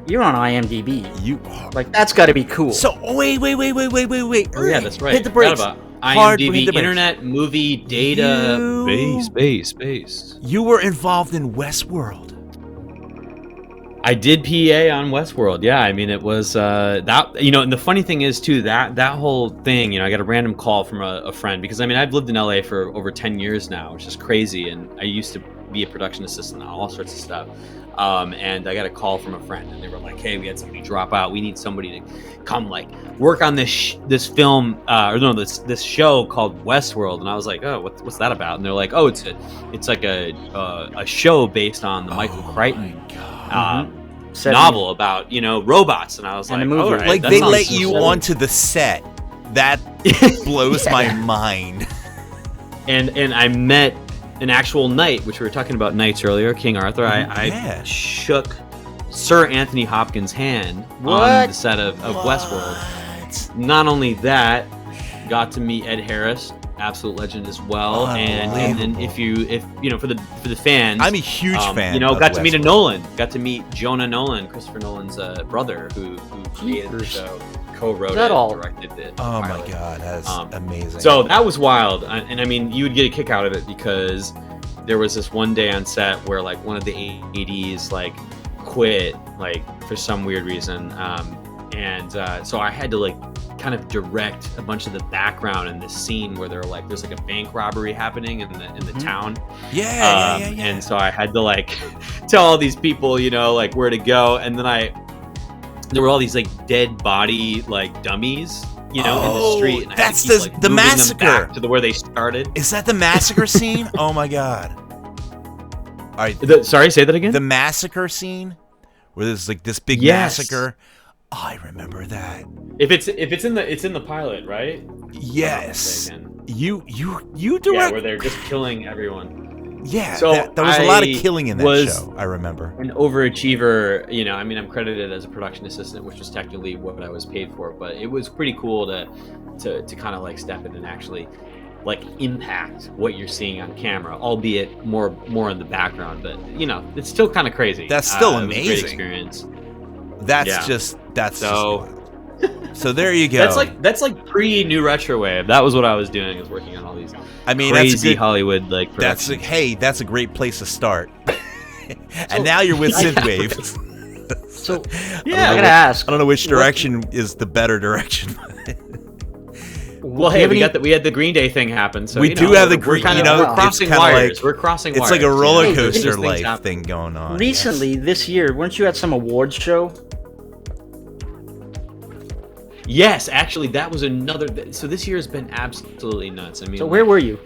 you're on IMDb. You are. Like that's got to be cool. So wait. Oh yeah, that's right. Hit the brakes. Forgot about Hard, hit IMDb, the brakes. Internet Movie Data Base. You were involved in Westworld. I did PA on Westworld. Yeah, I mean it was that and the funny thing is too that whole thing. I got a random call from a friend because I've lived in LA for over 10 years now, which is crazy, and I used to be a production assistant on all sorts of stuff. And I got a call from a friend, and they were like, "Hey, we had somebody drop out. We need somebody to come work on this film this show called Westworld." And I was like, "Oh, what's that about?" And they're like, "Oh, it's like a show based on the Michael Crichton novel about robots." And I was And like, the movie. "All right, Like that they sounds let so you cool." onto the set. That blows my mind. And I met an actual knight, which we were talking about knights earlier, King Arthur. I shook Sir Anthony Hopkins' hand on the set of Westworld. Not only that, got to meet Ed Harris, absolute legend as well. And then if for the fans, I'm a huge fan. Got to meet a Westworld. Nolan, got to meet Jonah Nolan, Christopher Nolan's brother, who created the show, co-wrote it, directed it. Oh my pilot. God, that's amazing. So that was wild, and you would get a kick out of it because there was this one day on set where one of the ADs quit for some weird reason, so I had to kind of direct a bunch of the background in this scene where there's a bank robbery happening in the town. Yeah. And so I had to tell all these people where to go, and then there were all these dead body dummies in the street, and that's I had to keep, the moving them massacre. back to where they started. Is that the massacre scene? Oh my God. All right. Sorry, say that again. The massacre scene where there's this big massacre. I remember that. If it's in the pilot, right? Yes. You Yeah, direct. where they're just killing everyone. Yeah. So there was a lot of I killing in that was show. I remember. An overachiever, I'm credited as a production assistant, which was technically what I was paid for, but it was pretty cool to kind of step in and actually impact what you're seeing on camera, albeit more in the background. But it's still kind of crazy. That's still it was a great amazing. experience. That's Yeah. just So wild. So there you go. That's like pre New Retrowave. That was what I was doing. Was working on all these. I mean, crazy that's good. Hollywood like. That's a great place to start. And now you're with synthwave. So yeah, I gotta ask. I don't know which direction is the better direction. Well, hey, we had the Green Day thing happen, so we do have the Green. We're crossing wires. We're crossing wires. It's like a roller coaster life life thing going on. Recently, this year, weren't you at some awards show? Yes, actually, that was another. So this year has been absolutely nuts. I mean, so where were you?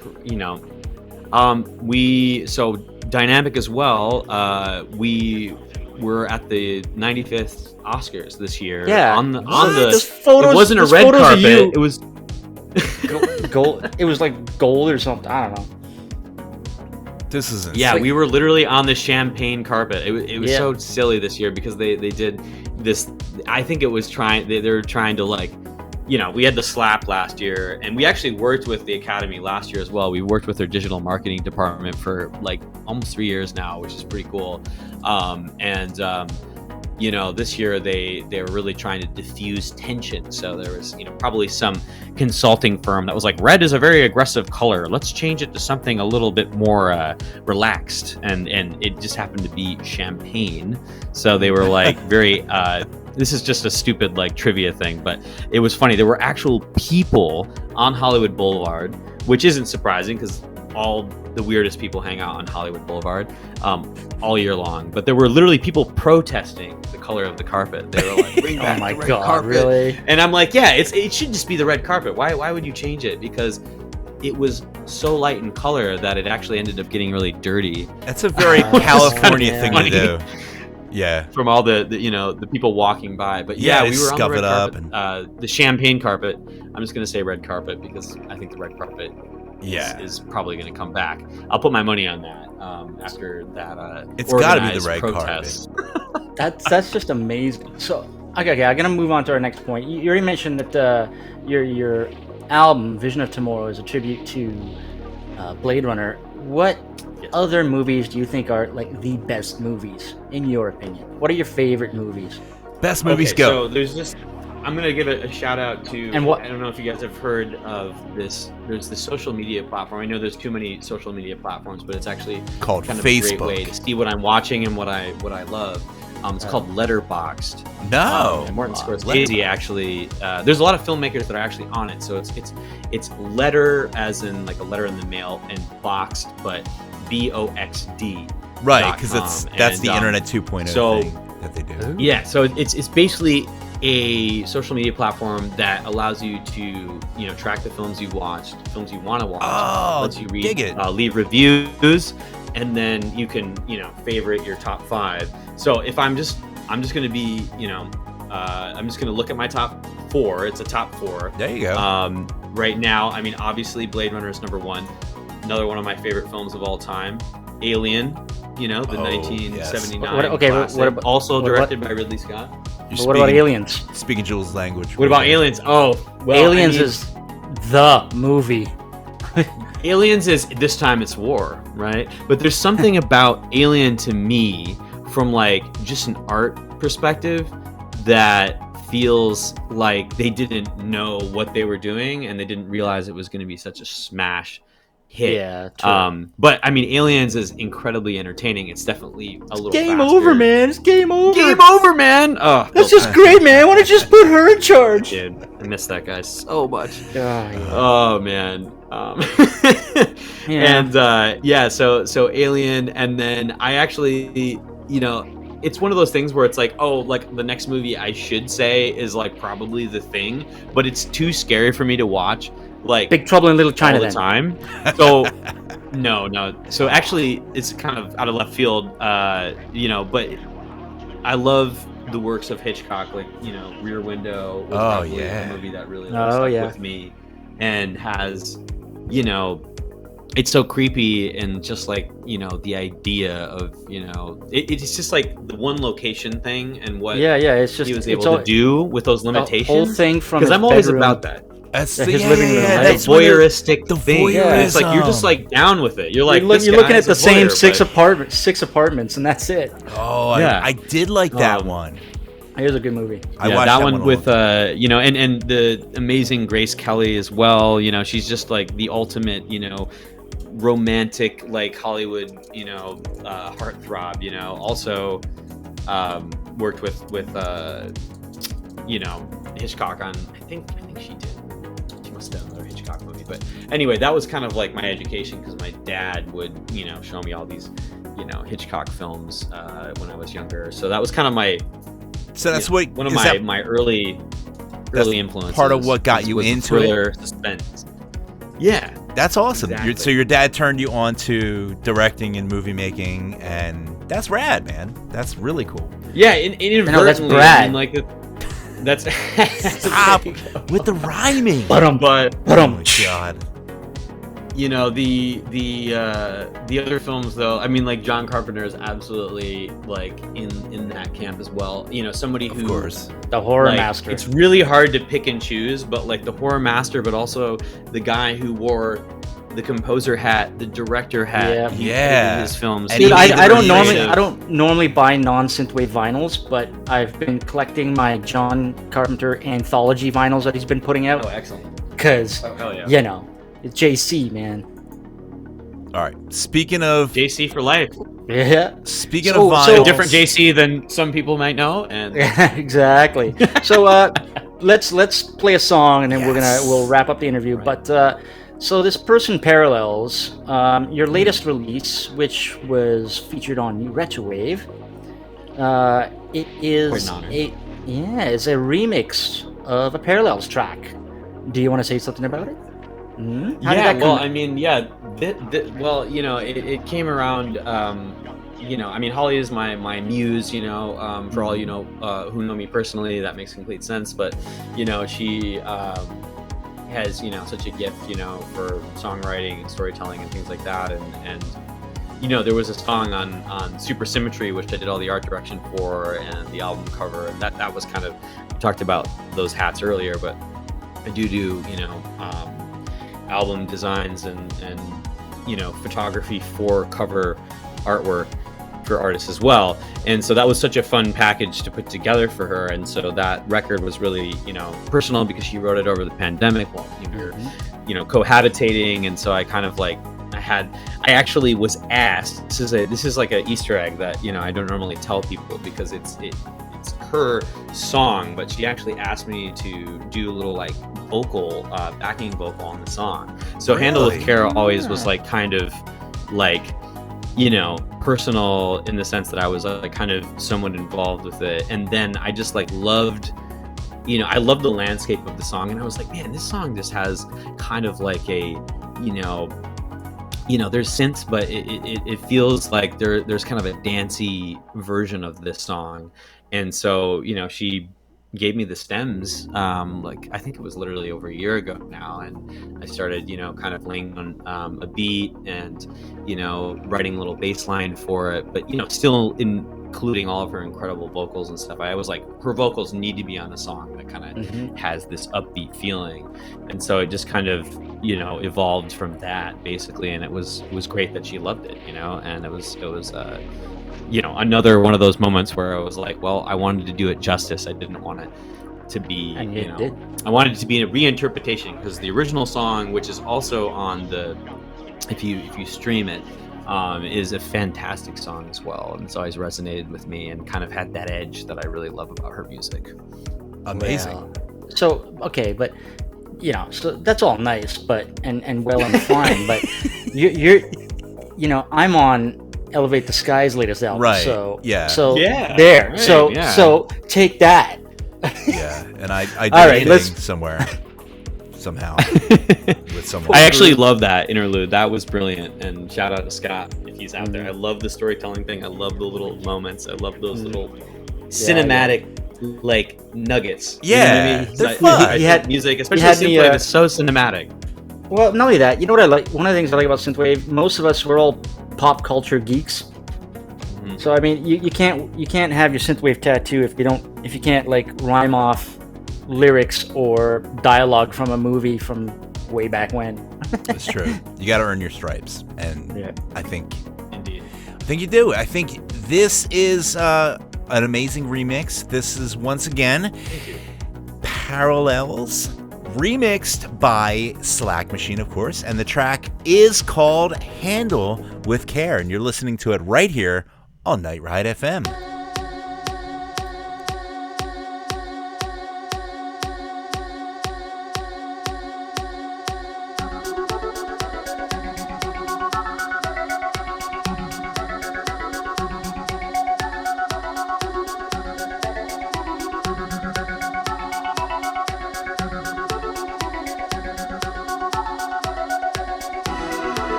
So Dynamic as well. We were at the 95th Oscars this year. Yeah, on the photos, it wasn't a red carpet. It was gold. It was like gold or something. I don't know. This is insane. Yeah, we were literally on the champagne carpet. It was so silly this year because they did this. I think it was they were trying to like, we had the slap last year, and we actually worked with the Academy last year as well. We worked with their digital marketing department for like almost 3 years now, which is pretty cool. This year they were really trying to diffuse tension. So there was, probably some consulting firm that was like, red is a very aggressive color. Let's change it to something a little bit more relaxed. And it just happened to be champagne. So they were like very, this is just a stupid like trivia thing, but it was funny. There were actual people on Hollywood Boulevard, which isn't surprising because all the weirdest people hang out on Hollywood Boulevard all year long. But there were literally people protesting the color of the carpet. They were like, bring back the red carpet. Really? And I'm like, yeah, it should just be the red carpet. Why would you change it? Because it was so light in color that it actually ended up getting really dirty. That's a very California thing to do. Yeah. From all the people walking by. But yeah, we were on the red carpet. The champagne carpet. I'm just going to say red carpet because I think the red carpet is probably going to come back. I'll put my money on that after that. It's got to be the red protest. Carpet. That's just amazing. So okay, I'm gonna move on to our next point. You already mentioned that your album Vision of Tomorrow is a tribute to Blade Runner. What other movies do you think are like the best movies in your opinion? What are your favorite movies? Best movies go. So there's this. I'm going to give a shout out to, I don't know if you guys have heard of this, there's this social media platform. I know there's too many social media platforms, but it's actually called kind of Facebook. a great way to see what I'm watching and what I love. It's called Letterboxd. No. And Martin Scorsese actually, there's a lot of filmmakers that are actually on it. So it's letter as in like a letter in the mail and boxed, but BOXD. Right, because that's the Internet 2.0 thing that they do. Yeah, so it's basically a social media platform that allows you to track the films you've watched, films you want to watch, lets you read, leave reviews, and then you can favorite your top 5. So if I'm just going to be I'm just going to look at my top 4. It's a top 4. There you go. Right now, I mean, obviously Blade Runner is number 1. Another one of my favorite films of all time, Alien. The 1979 classic, also directed by Ridley Scott. What about Aliens? Speaking Jules' language. What about Aliens? Oh, well, Aliens is the movie. Aliens is, this time it's war, right? But there's something about Alien to me from like just an art perspective that feels like they didn't know what they were doing and they didn't realize it was going to be such a smash hit. Yeah, true. But I mean, Aliens is incredibly entertaining. It's definitely a little game faster. over, man. It's game over. Game over, man. Oh, that's just great, man. Why don't you just put her in charge? Dude, I miss that guy so much. Yeah. Oh man. And so Alien, and then I actually, it's one of those things where it's like, oh, like the next movie I should say is like probably The Thing, but it's too scary for me to watch. Like Big Trouble in Little China all the time. So no. So actually, it's kind of out of left field, but I love the works of Hitchcock, like Rear Window was probably a movie that really stuck with me, and has it's so creepy and just like the idea of it's just like the one location thing and what it's just he was able to do with those limitations. The whole thing from because I'm always about that. That's his living room. That's voyeuristic thing. Voyeurism. It's like you're just like down with it. You're like you're looking at the same six apartments, and that's it. Oh, yeah. I did like that one. It was a good movie. I Yeah, watched that one a with lot. you know, and the amazing Grace Kelly as well. You know, she's just like the ultimate, you know, romantic, like Hollywood, you know, heartthrob. You know, also worked with you know, Hitchcock on. I think she did. She must have done another Hitchcock movie. But anyway, that was kind of like my education because my dad would, you know, show me all these, you know, Hitchcock films when I was younger. So that was kind of my. So that's you know, what one of my early influences. part of what got you was into thriller, it. Suspense. Yeah, That's awesome. Exactly. So your dad turned you on to directing and movie making, and that's rad, man. That's really cool. yeah. Inadvertently, No, that's Brad. I mean, like that's Stop with the rhyming. But Oh my god. you know, the other films though. I mean, like John Carpenter is absolutely like in that camp as well. You know, somebody who Of course. the horror like, master. It's really hard to pick and choose, but like the horror master, but also the guy who wore the composer hat, the director hat. Yeah. he Yeah. put in his films. And Dude, he made the I don't creative- normally buy non-synthwave vinyls, but I've been collecting my John Carpenter anthology vinyls that he's been putting Oh, out excellent. because Oh, hell yeah. you know, it's JC, man. All right. Speaking of JC for life. Yeah. speaking So- of so- vinyls, Different JC than some people might know, and Yeah, exactly. So let's play a song and then we'll wrap up the interview. Right. But so this person parallels your latest release, which was featured on NewRetroWave. It is Quite an honor. it's a remix of a Parallels track. Do you want to say something about it? How did yeah, that well, come- I mean, yeah, well, you know, it came around. You know, I mean, Holly is my muse. You know, for all you know who know me personally, that makes complete sense. But you know, she has such a gift, for songwriting and storytelling and things like that. And there was a song on Supersymmetry, which I did all the art direction for, and the album cover, and that was kind of, we talked about those hats earlier, but I do album designs and photography for cover artwork for artists as well. And so that was such a fun package to put together for her. And so that record was really, personal because she wrote it over the pandemic while we were, cohabitating. And so I kind of like, I actually was asked, this is like an Easter egg that, I don't normally tell people because it's her song, but she actually asked me to do a little like vocal, backing vocal on the song. So Handle with Care always was like kind of like, personal in the sense that I was like kind of somewhat involved with it. And then I just like loved, I loved the landscape of the song. And I was like, man, this song just has kind of like a, there's synths, but it feels like there's kind of a dancey version of this song. And so, she gave me the stems, like I think it was literally over a year ago now, and I started, kind of laying on a beat and, writing a little bass line for it, but still including all of her incredible vocals and stuff. I was like, her vocals need to be on a song that kind of has this upbeat feeling, and so it just kind of evolved from that basically, and it was great that she loved it, and it was another one of those moments where I was like, well, I wanted to do it justice. I didn't want it to be, And it did. I wanted it to be a reinterpretation, because the original song, which is also on the, if you stream it, is a fantastic song as well. And it's always resonated with me and kind of had that edge that I really love about her music. Amazing. Well, so okay, but so that's all nice, but and well and fine, but you're I'm on Elevate the Sky's latest album, Right, So yeah. so Yeah, there, right, so yeah. so take that. Yeah, and I did All right, anything let's- somewhere, somehow, with someone. I actually love that interlude. That was brilliant. And shout out to Scott if he's out there. I love the storytelling thing. I love the little moments. I love those little cinematic like nuggets. Yeah, You know what I mean? they're I- fun. I You think had- music, you especially had me, synthwave, is so cinematic. Well, not only that, you know what I like? One of the things I like about synthwave, most of us, we're all pop culture geeks. So I mean, you can't have your synthwave tattoo if you can't like rhyme off lyrics or dialogue from a movie from way back when. It's true. You got to earn your stripes, and Yeah. I think Indeed. you do. I think this is an amazing remix. This is once again Parallels, remixed by Slack Machine, of course, and the track is called Handle with Care, and you're listening to it right here on Night Ride FM.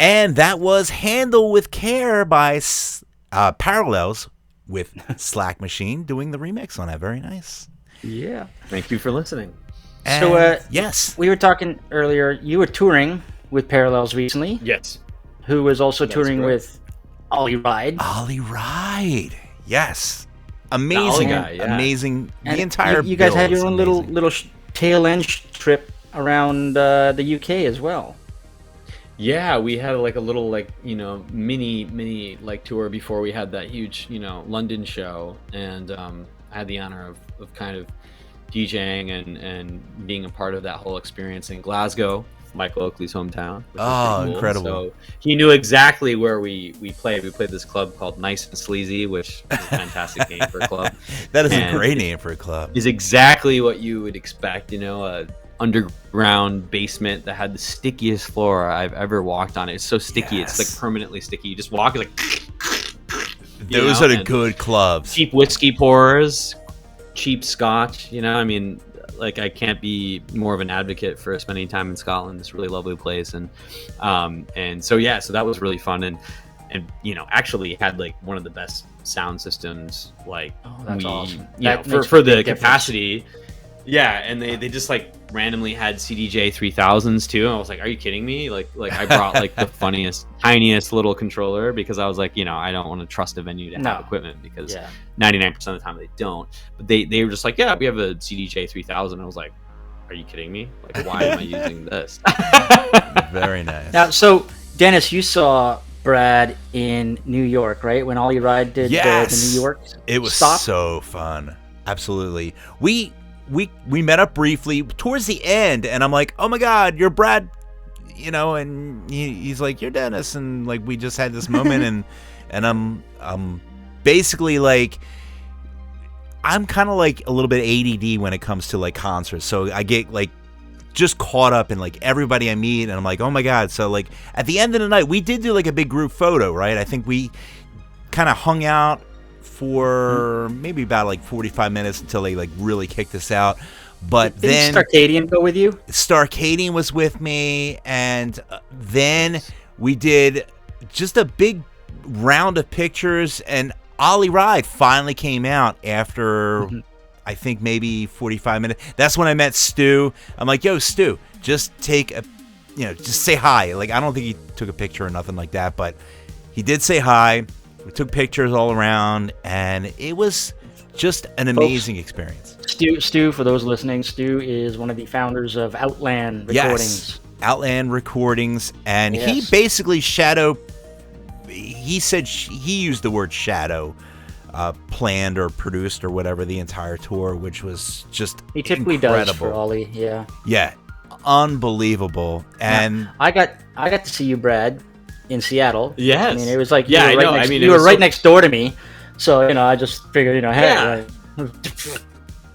And that was Handle with Care by Parallels with Slack Machine doing the remix on that. Very nice. Yeah. Thank you for listening. And So, yes. we were talking earlier, you were touring with Parallels recently. Yes. Who was also That's touring correct. with Ollie Wride. Ollie Wride. Yes. Amazing. guy, yeah. Amazing. And The entire you guys bill had is your own amazing. little tail end trip around the UK as well. Yeah, we had like a little mini like tour before we had that huge London show, and I had the honor of kind of DJing and being a part of that whole experience in Glasgow, Michael Oakley's hometown. Which was Oh, pretty cool. incredible. So he knew exactly where we played. We played this club called Nice and Sleazy, which is a fantastic name for a club. That is a And great name for a club. Is exactly what you would expect, a underground basement that had the stickiest floor I've ever walked on. It's so sticky, Yes. It's like permanently sticky. You just walk, it's like Those are the and good clubs. cheap whiskey pours, cheap scotch. Like I can't be more of an advocate for spending time in Scotland. It's a really lovely place, and so that was really fun, and actually had like one of the best sound systems. Like That's awesome. Yeah, That makes for a the big difference. capacity. Yeah, and they just like randomly had CDJ 3000s too. And I was like, are you kidding me? Like I brought like the funniest, tiniest little controller because I was like, I don't want to trust a venue to have No. equipment because Yeah. 99% of the time they don't. But they were just like, yeah, we have a CDJ 3000. I was like, are you kidding me? Like, why am I using this? Very nice. Now, so Dennis, you saw Brad in New York, right? When Ollie Wride did Yes. the New York It was stop. so fun. Absolutely. We met up briefly towards the end, and I'm like, oh my God, you're Brad, and he's like, you're Dennis, and like we just had this moment, and I'm basically like, I'm kind of like a little bit ADD when it comes to like concerts, so I get like just caught up in like everybody I meet, and I'm like, oh my God. So like at the end of the night, we did do like a big group photo, right? I think we kind of hung out for maybe about like 45 minutes until they like really kicked us out. But then Didn't Starcadian go with you? Starcadian was with me, and then we did just a big round of pictures, and Ollie Wride finally came out after I think maybe 45 minutes. That's when I met Stu. I'm like, yo, Stu, just take a, just say hi. Like, I don't think he took a picture or nothing like that, but he did say hi. We took pictures all around, and it was just an amazing experience. Stu, for those listening, Stu is one of the founders of Outland Recordings. Yes, Outland Recordings, and he Yes. basically he said he used the word shadow, planned or produced or whatever the entire tour, which was just He typically incredible. does for Ollie, yeah. Yeah, unbelievable. And I got to see you, Brad, in Seattle. Yes. I mean, it was like Yeah, I you were know. right next, I mean, you it were was right so- next door to me, so I just figured, hey. Yeah.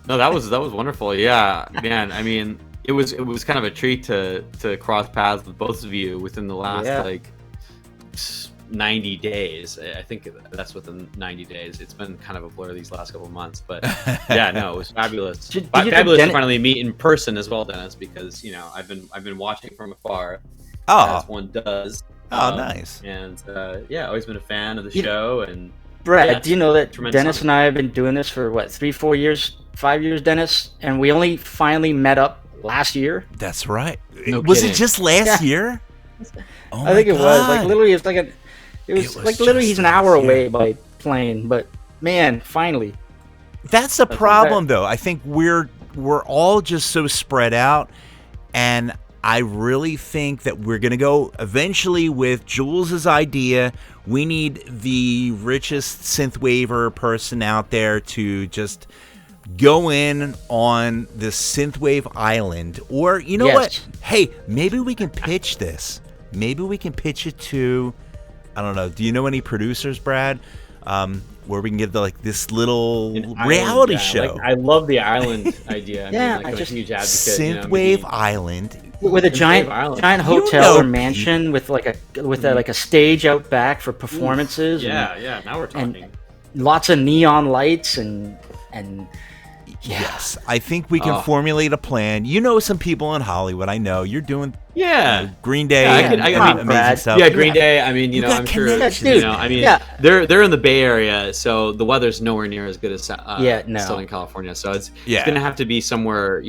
No, that was wonderful. Yeah, man. I mean, it was kind of a treat to cross paths with both of you within the last Yeah. 90 days. I think that's within 90 days. It's been kind of a blur these last couple of months, but yeah, no, it was fabulous. Did you think Fabulous to Dennis- finally meet in person as well, Dennis, because I've been watching from afar oh, as one does. nice. And always been a fan of the You- show. And Brad, Yeah, do you know that tremendous Dennis honor. and I have been doing this for 3-4 years, 5 years, Dennis, and we only finally met up last year. That's right. No was it kidding. just last Yeah. year? Oh I think my it was like God. literally, it was It was like literally just he's an hour last year. away by plane, but man, finally. That's the That's problem, though. I think we're all just so spread out, and I really think that we're gonna go eventually with Jules' idea. We need the richest synthwaver person out there to just go in on the synthwave island, or you know Yes. what? Hey, maybe we can pitch this. Maybe we can pitch it to, I don't know. Do you know any producers, Brad? Where we can get this little An reality island, show. Like, I love the island idea. Yeah, I'm I a just- huge advocate. Synthwave Island. With a Synthwave giant Island. hotel know or mansion with like a stage out back for performances. Yeah, now we're talking. and lots of neon lights and Yes, I think we can formulate a plan. You know some people in Hollywood. I know you're doing Green Day. Amazing stuff. Yeah, Green Day. I mean, I'm sure. Dude, they're in the Bay Area, so the weather's nowhere near as good as Southern California. So it's gonna have to be somewhere.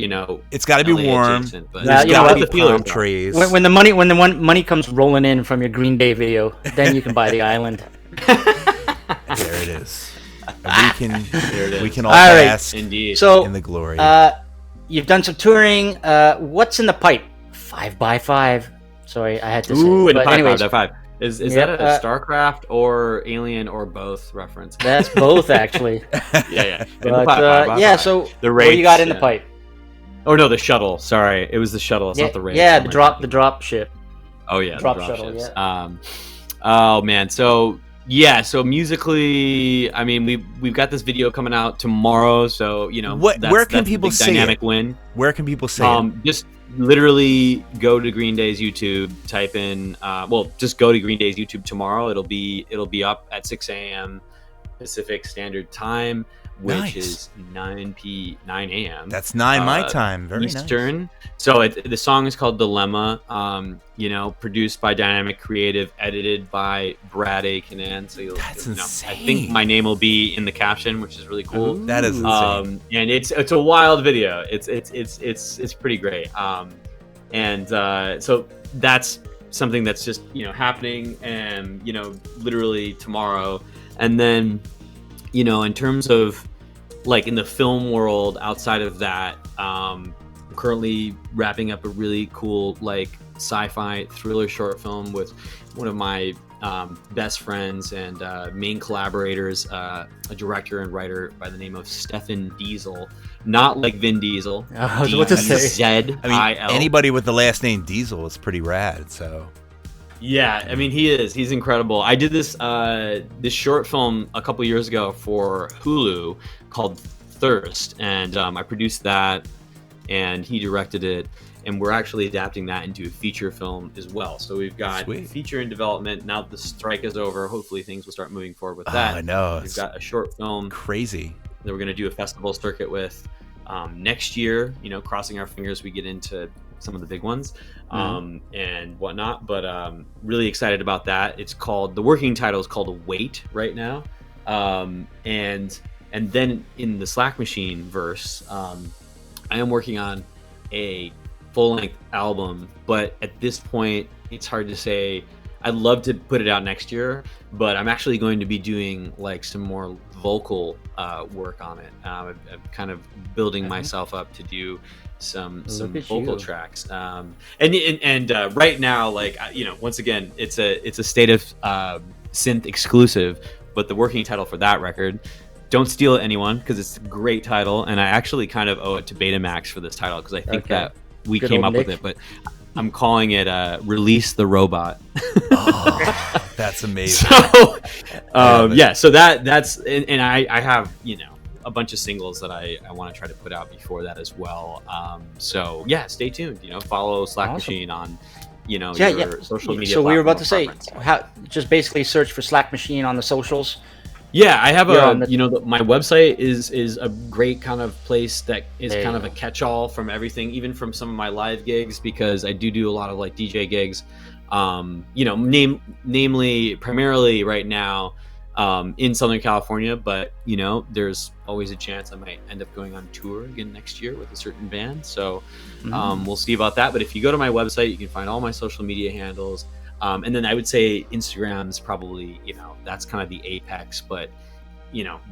It's got to be warm. But there's got to be palm trees. When the money comes rolling in from your Green Day video, then you can buy the island. There it is. We can all bask in the glory. You've done some touring. What's in the pipe? 5x5. Sorry, I had to say. Ooh, but anyways, 5x5. Is that a StarCraft or Alien or both reference? That's both, actually. Yeah. But, so the what do you got in the pipe? Oh no, the shuttle. Sorry, it was the shuttle. It's not the race. Yeah, the drop ship. Oh yeah, drop the shuttle. ships. Yeah. Oh man, so musically, I mean, we've got this video coming out tomorrow, so where can people see dynamic it? Win. Where can people see it? Just literally go to Green Day's YouTube, type in just go to Green Day's YouTube tomorrow. It'll be up at 6 a.m. Pacific Standard Time, which is 9 a.m. That's 9 my time. Very Eastern. Nice. So the song is called Dilemma. Produced by Dynamic Creative, edited by Brad A. Kinnan. So that's insane. I think my name will be in the caption, which is really cool. Ooh, that is insane. And it's a wild video. It's pretty great. So that's something that's just happening, and literally tomorrow. And then in terms of like in the film world outside of that, I'm currently wrapping up a really cool like sci-fi thriller short film with one of my best friends and main collaborators, a director and writer by the name of Stefan Diesel, not like Vin Diesel. I was about to say. Z-I-L. Anybody with the last name Diesel is pretty rad. So. Yeah, I mean he's incredible. I did this short film a couple years ago for Hulu called Thirst, and I produced that, and he directed it, and we're actually adapting that into a feature film as well. So we've got feature in development. Now that the strike is over, hopefully things will start moving forward with that. I know. We've got a short film crazy that we're going to do a festival circuit with next year. Crossing our fingers we get into some of the big ones and whatnot, but really excited about that. The working title is called Wait right now, and then in the Slack Machine verse, I am working on a full-length album, but at this point it's hard to say. I'd love to put it out next year, but I'm actually going to be doing like some more vocal work on it. I'm kind of building myself up to do some vocal tracks, and right now, like once again, it's a State of Synth exclusive, but the working title for that record, Don't Steal It Anyone, because it's a great title, and I actually kind of owe it to Betamax for this title because I think that we came up with it, but I'm calling it Release the Robot. Oh, that's amazing. So so that's and I have a bunch of singles that I want to try to put out before that as well. So stay tuned. Follow Slack Machine on your social media. So we were about to say, just basically search for Slack Machine on the socials. Yeah, I have my website is a great kind of place that is kind of a catch-all from everything, even from some of my live gigs, because I do a lot of like DJ gigs, namely primarily right now in Southern California, but there's always a chance I might end up going on tour again next year with a certain band, so we'll see about that. But if you go to my website, you can find all my social media handles. And then I would say Instagram is probably, that's kind of the apex, but,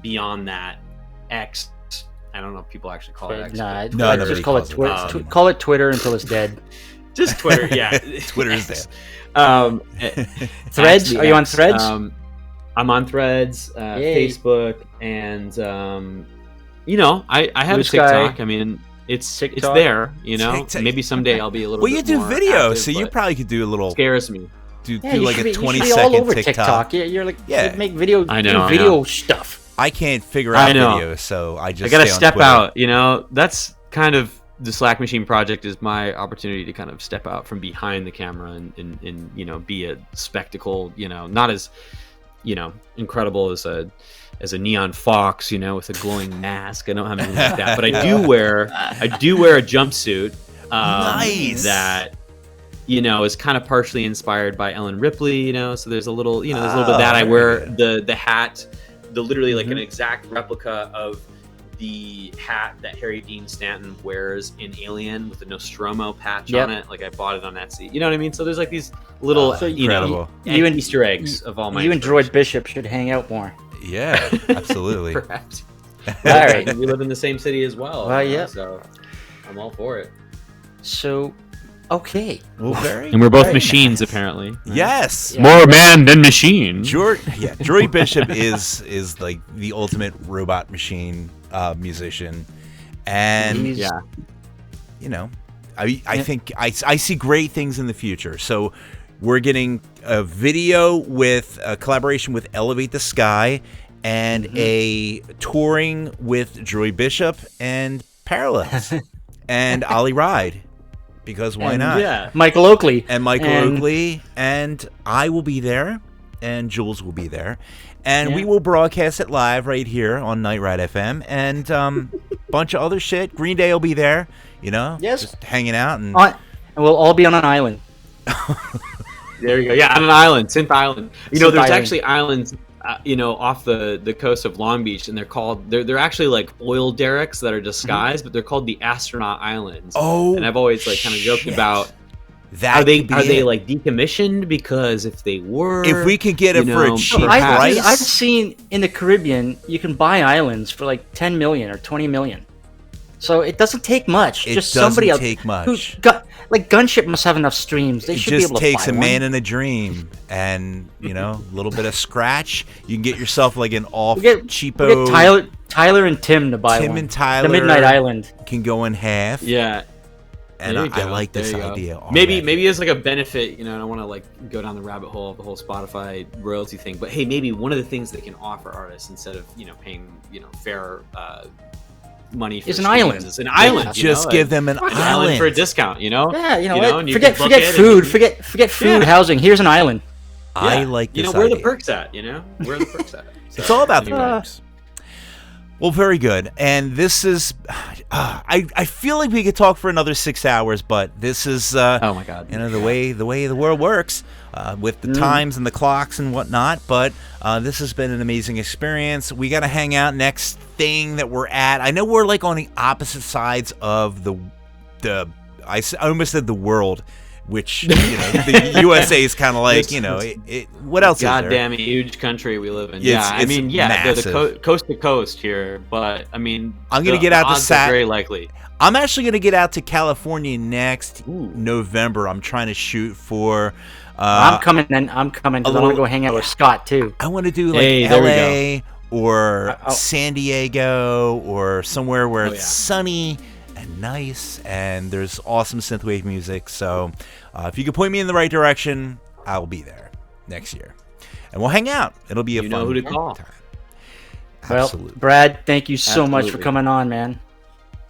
beyond that, X, I don't know if people actually call it X. No, just call it Twitter. Call it Twitter until it's dead. Just Twitter, yeah. Twitter is dead. Threads? Are you on Threads? I'm on Threads, Facebook, and, I have a TikTok. I mean, it's there, TikTok. Maybe someday I'll be a little bit more. Well, you do video, so you probably could do a little. Scares me. Do like a 20-second all over TikTok. You're like, you make video. I know. Video stuff. I can't figure out video, so I gotta step out. That's kind of the Slack Machine project is my opportunity to kind of step out from behind the camera and be a spectacle. Not as incredible as a as a neon fox, you know, with a glowing mask. I don't have anything like that, but I do wear a jumpsuit Nice. that, you know, is kind of partially inspired by Ellen Ripley, you know. So there's a little, you know, there's a little bit of that. I wear the hat, literally like an exact replica of the hat that Harry Dean Stanton wears in Alien with the Nostromo patch on it. Like I bought it on Etsy. You know what I mean? So there's like these little, you know, You and Easter eggs of all my. You and Droid Bishop should hang out more. Yeah, absolutely. Perhaps. All right. We live in the same city as well. Well, you know, yeah. So I'm all for it. So, okay. Well, very. And we're both machines, apparently. Yes. More man than machine. Droid Bishop is like the ultimate robot machine musician, and you know, I think I see great things in the future. So we're getting a video with a collaboration with Elevate the Sky and a touring with Droid Bishop and Parallels and Ollie Wride, because why not? Yeah. Michael Oakley. And Michael Oakley, and I will be there, and Jules will be there, and we will broadcast it live right here on Night Ride FM, and bunch of other shit. Green Day will be there, you know, just hanging out, and we'll all be on an island. There you go. Yeah, on an island, Synth Island. You know, Synth there's Island. actually islands, you know, off the coast of Long Beach, and they're actually like oil derricks that are disguised, but they're called the Astronaut Islands. Oh, and I've always like kind of joked about that. Are they like decommissioned? Because if they were, if we could get it for a cheap I've price, seen in the Caribbean you can buy islands for like 10 million or 20 million. So it doesn't take much. It just somebody doesn't else take much. Like Gunship must have enough streams. They it should be just able to takes buy a one. man in a dream, and you know, a little bit of scratch. You can get yourself like an off cheapo. We get Tyler and Tim to buy one. Tim and Tyler, the Midnight Island can go in half. Yeah. And I like this idea. Maybe as like a benefit, you know, I don't want to like go down the rabbit hole of the whole Spotify royalty thing, but hey, maybe one of the things they can offer artists instead of, you know, paying, you know, fair money for is an island. Is an island. Just give them an island for a discount, you know? Yeah, you know, what? forget food, forget food, housing. Here's an island. I like this. You know, where are the perks at, you know? Where are the perks at? So, it's all about the perks. Well, very good. And this is, I feel like we could talk for another 6 hours, but this is, oh my God, you know, the way the world works with the times and the clocks and whatnot. But this has been an amazing experience. We got to hang out next thing that we're at. I know we're like on the opposite sides of the I almost said the world, which, you know, the USA is kind of like, you know, what else is there? Goddamn huge country we live in. I mean, the coast to coast here, but I mean, I'm gonna get out to very likely. I'm actually gonna get out to California next November. I'm trying to shoot for. I'm coming because I want to go hang out with Scott too. I want to do like LA or San Diego or somewhere where it's sunny and nice, and there's awesome synthwave music. So if you can point me in the right direction, I'll be there next year, and we'll hang out. It'll be a fun know who to call. time. Well, Absolutely. Brad, thank you so much for coming on, man.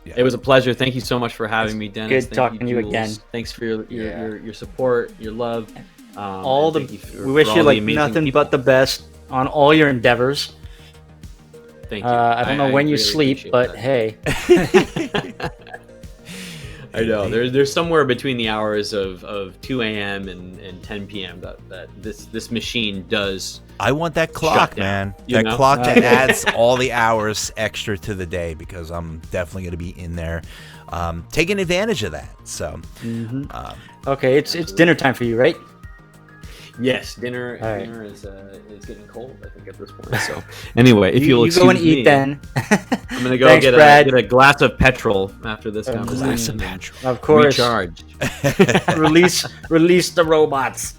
Yeah. It was a pleasure. Thank you so much for having me, Dennis. Good talking to you again. Thanks for your support, your love. We wish you like nothing but the best on all your endeavors. Thank you. I don't know when you really sleep, but that. hey. I know. There's somewhere between the hours of 2 a.m. and 10 p.m. that this machine does. I want that clock, man. That clock that adds all the hours extra to the day, because I'm definitely going to be in there taking advantage of that. So, okay, it's dinner time for you, right? Yes, dinner is getting cold, I think, at this point. So anyway, if you'll excuse go and me, eat then. I'm gonna go get a glass of petrol after this conversation. Glass of petrol. Of course. Recharge. Release the robots.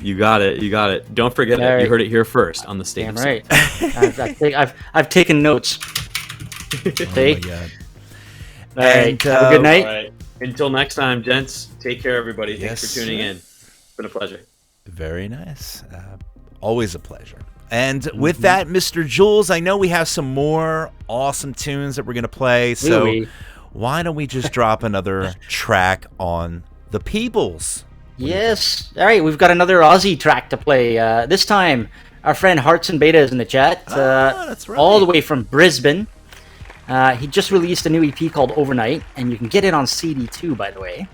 You got it. Don't forget it. You heard it here first on the stage. Damn right. I've taken notes. Okay. Oh my God. All right. Have a good night. All right. Until next time, gents. Take care, everybody. Thanks Yes, for tuning in. It's been a pleasure. Very nice. Always a pleasure. And with that, Mr. Jules, I know we have some more awesome tunes that we're going to play. So why don't we just drop another track on the Peoples? Yes. All right. We've got another Aussie track to play. This time, Our friend Hearts and Beta is in the chat. That's right. All the way from Brisbane. He just released a new EP called Overnight, and you can get it on CD too, by the way.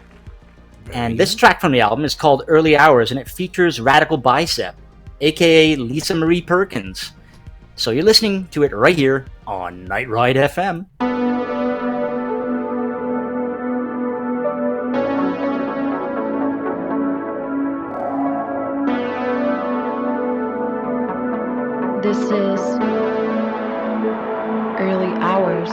And this track from the album is called Early Hours, and it features Radical Bicep, aka Lisa Marie Perkins. So you're listening to it right here on Night Ride FM. This is Early Hours.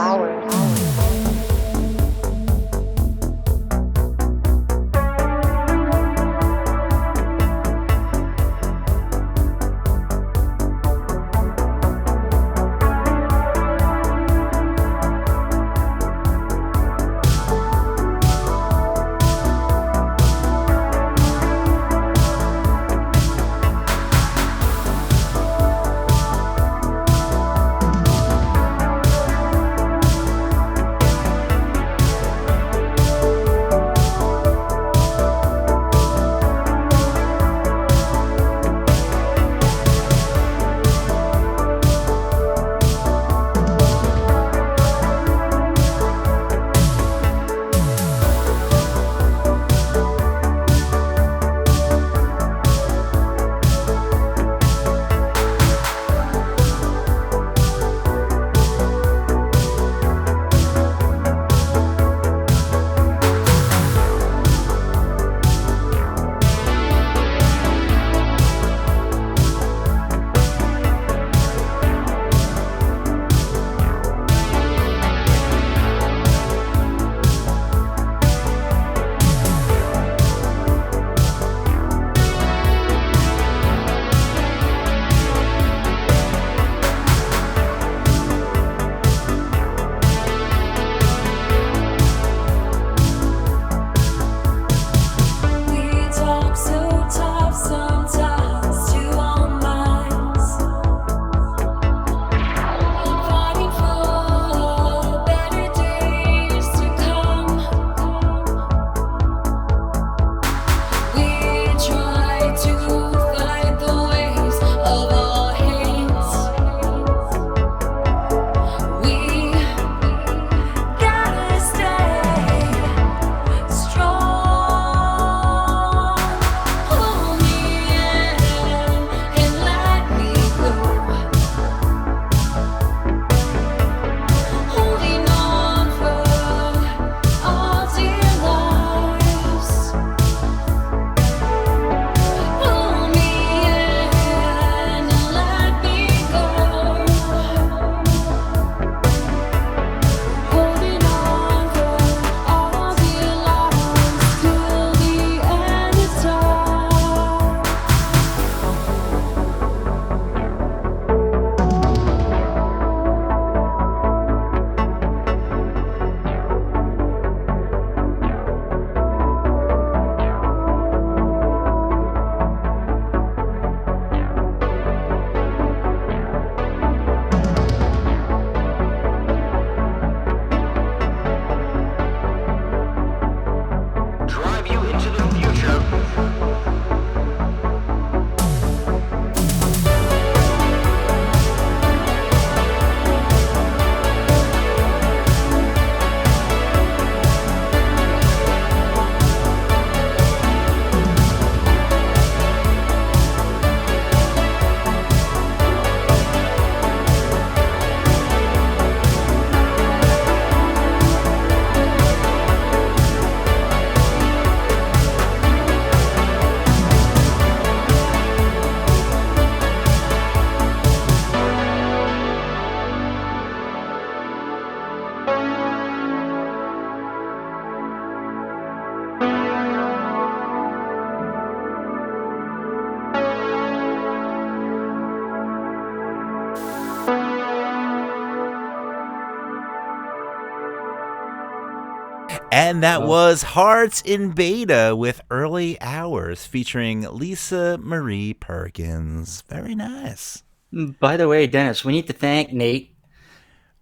And that was Hearts in Beta with Early Hours featuring Lisa Marie Perkins. Very nice. By the way, Dennis, we need to thank Nate.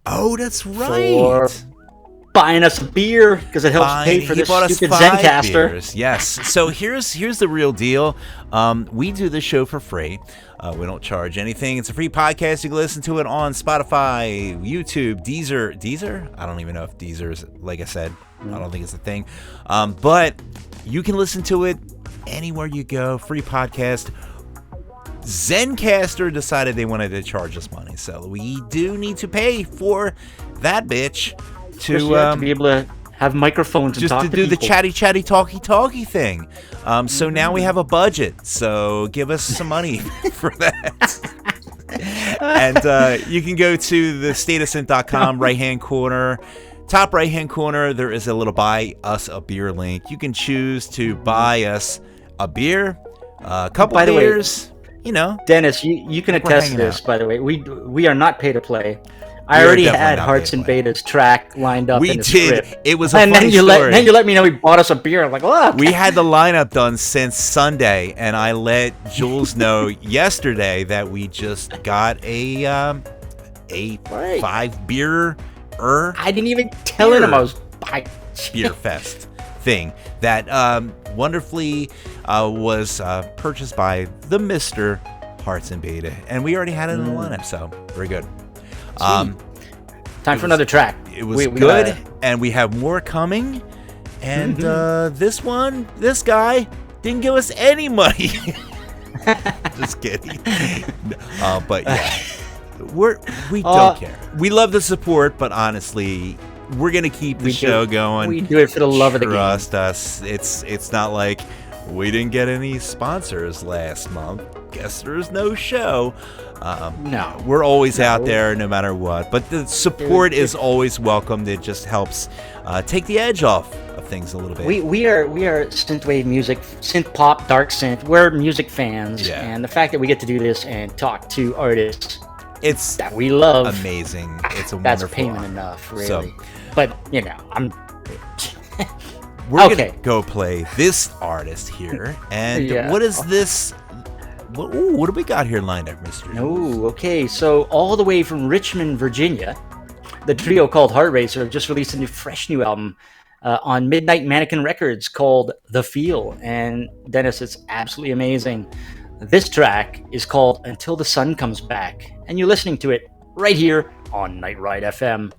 Oh, that's right. buying us a beer because it helps pay for He this bought us stupid 5 Zencaster. beers. Yes. So here's the real deal. We do this show for free. We don't charge anything. It's a free podcast. You can listen to it on Spotify, YouTube, Deezer. I don't even know if Deezer is, like I said, I don't think it's a thing. But you can listen to it anywhere you go. Free podcast. Zencaster decided they wanted to charge us money, so we do need to pay for that bitch To be able to have microphones and just talk to to do the people. chatty talky thing. So now we have a budget, so give us some money for that. And you can go to the stateofsynth.com right hand corner. Top right hand corner, there is a little buy us a beer link. You can choose to buy us a beer, a couple By the way, beers, you know. Dennis, you can attest to hanging this, out. by the way. We are not pay to play. I We are already definitely had not Hearts pay to and play. Beta's track lined up We in the did. script. It was a And funny then story. then you let me know he bought us a beer. I'm like, look. We had the lineup done since Sunday, and I let Jules know yesterday that we just got a Right. 5 beer I didn't even tell him I was buying. beer fest thing that wonderfully was purchased by the Mr. Hearts and Beta, and we already had it in the lineup, so very good. Time for another track. It was We good, gotta- and we have more coming. And this guy didn't give us any money. Just kidding. But yeah, we don't care. We love the support, but honestly, we're gonna keep the show going. We do it for the love of the game. Trust us. It's not like we didn't get any sponsors last month. Guess there's no show. No. We're always out there no matter what. But the support is always welcomed. It just helps take the edge off of things a little bit. We are synthwave music, synth pop, dark synth. We're music fans, Yeah. and the fact that we get to do this and talk to artists It's that we love, amazing. It's a that's wonderful payment honor. enough, really. So- But I'm We're Okay. gonna go play this artist here. And Yeah. what is this? What do we got here lined up, Mr. Oh, okay. So all the way from Richmond, Virginia, the trio called Heart Racer have just released a fresh new album on Midnight Mannequin Records called The Feel. And Dennis, it's absolutely amazing. This track is called Until the Sun Comes Back, and you're listening to it right here on Night Ride FM.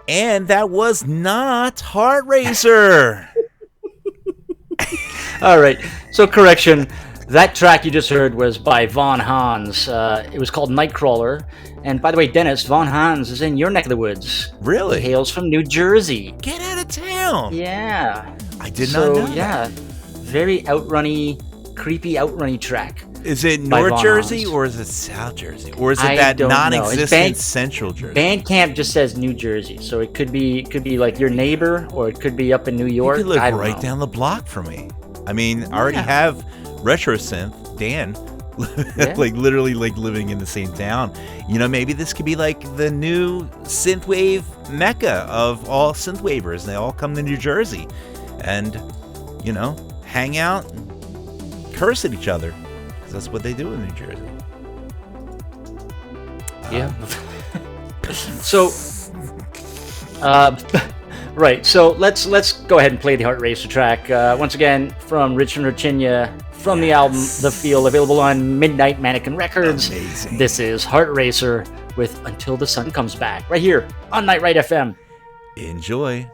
And that was not Heart Racer. All right. So correction. That track you just heard was by Von Hans. It was called Nightcrawler. And by the way, Dennis, Von Hans is in your neck of the woods. Really? He hails from New Jersey. Get out of town. Yeah. I did not know yeah, very outrunny, creepy outrunny track. Is it by North Von Jersey Hans. or is it South Jersey? Or is it I that don't know. non-existent Central Jersey? Bandcamp just says New Jersey, so it could be like your neighbor, or it could be up in New York. You could live I don't right know. down the block from me. I mean, I already have Retro Synth, Dan, like literally like living in the same town. You know, maybe this could be like the new synthwave mecca of all synthwavers. They all come to New Jersey and, you know, hang out and curse at each other. Because that's what they do in New Jersey. Yeah. So, right. So let's go ahead and play the Heart Racer track once again from Richmond, Virginia, from the album The Feel, available on Midnight Mannequin Records. Amazing. This is Heart Racer with Until the Sun Comes Back, right here on Night Ride FM. Enjoy.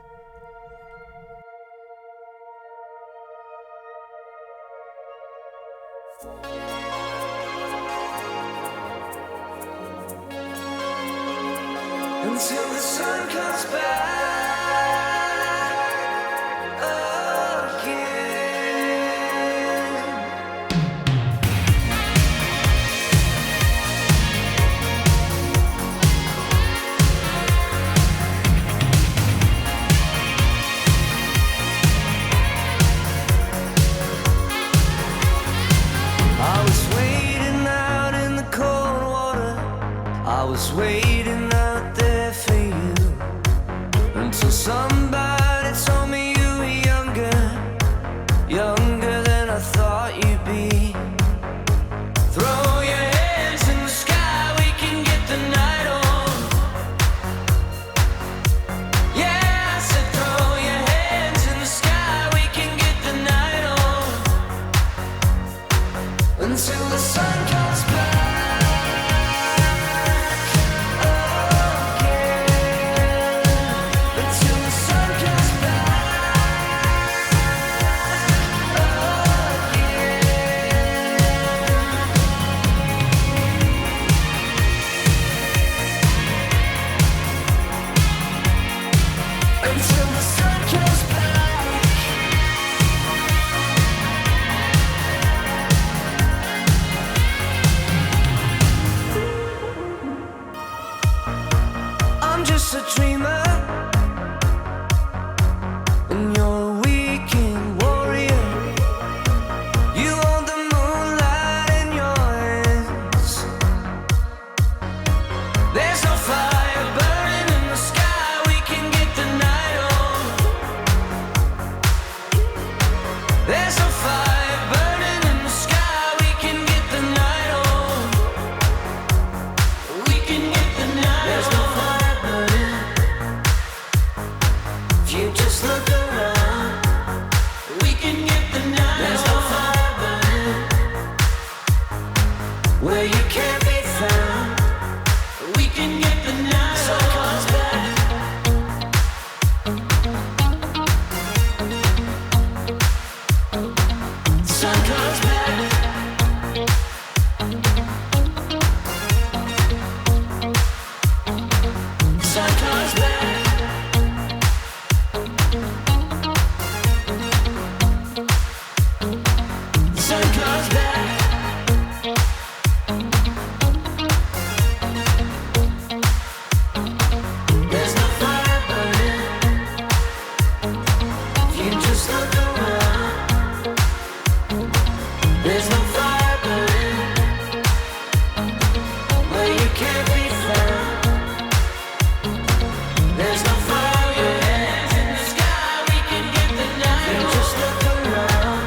Until the sun comes back again. I was waiting out in the cold water. I was waiting out there for you until somebody told me you were younger than I thought you'd be. Throw your hands in the sky, we can get the night on. Yeah, I said throw your hands in the sky, we can get the night on until the sun comes back. I'm just a dreamer, and you're a weekend warrior. You hold the moonlight in your hands. There's no fire burning in the sky, we can get the night on. There's no fire burning in the sky, we can get the night on. We can get the night on. There's no fire burning. If you just look around, we can get the night on. There's no fire burning where you can't be found. We can get the night on. Sun comes back. Sun comes back. Sun comes back. Sun comes back. There's no fire burning. If you just look around, there's no fire burning where you can't be found. There's no fire hands in the sky, we can get the night. You just look around.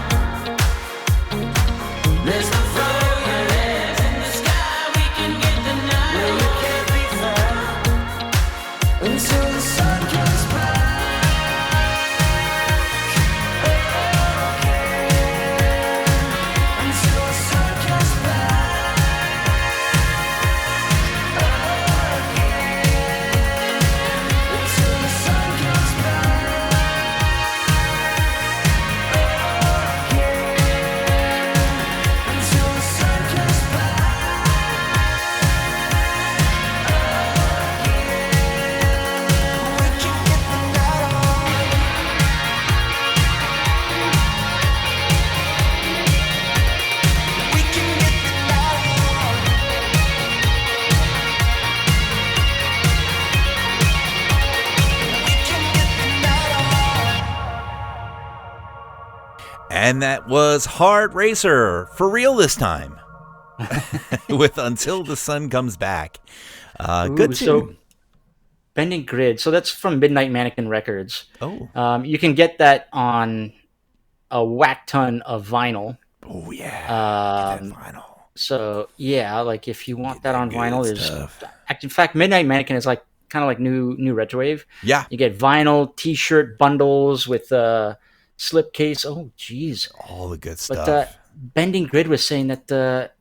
There's no fire hands in the sky, we can get the night. Where you can't be found until the sun comes back. Until And that was Hard Racer, for real this time, with Until the Sun Comes Back. Good tune. So Bending Grid. So that's from Midnight Mannequin Records. Oh. You can get that on a whack ton of vinyl. Oh, yeah. Get that vinyl. So, yeah, like if you want that on vinyl, there's... Stuff. In fact, Midnight Mannequin is like kind of like new RetroWave. Yeah. You get vinyl, T-shirt bundles with slipcase. Oh, jeez. All the good stuff. But Bending Grid was saying that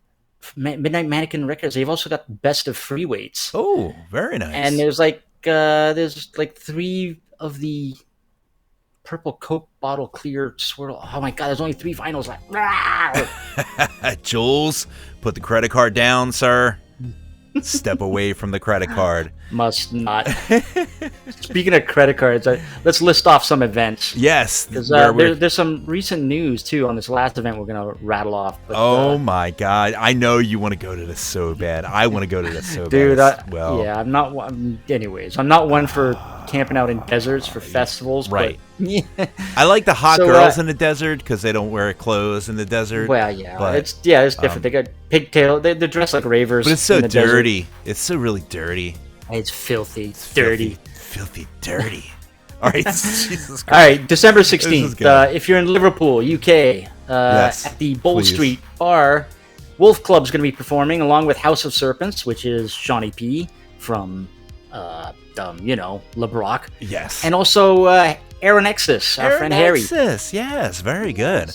Midnight Mannequin Records, they've also got best of free weights. Oh, very nice. And there's like 3 of the purple Coke bottle clear swirl. Oh my God, there's only 3 vinyls left. Jules, put the credit card down, sir. Step away from the credit card. Must not. Speaking of credit cards, let's list off some events. Yes. Because there's some recent news, too, on this last event we're going to rattle off. But, my God. I know you want to go to this so bad. I want to go to this so dude, bad. Well, yeah, I'm not one. Anyways, I'm not one for camping out in deserts for festivals. Right. But, yeah. I like the hot girls in the desert because they don't wear clothes in the desert. Well, yeah. But, it's different. They got pigtail. They're dressed like ravers. But it's so in the dirty. desert. It's so really dirty. It's filthy. It's dirty. Filthy dirty. All right. Jesus Christ. All right. December This is 16th. good. If you're in Liverpool, UK, Yes, at the Bold please. Street Bar, Wolf Club's going to be performing along with House of Serpents, which is Shawnee P from, LeBrock. Yes. And also Aeronexus, our friend Harry. Aeronexus, yes. Very good.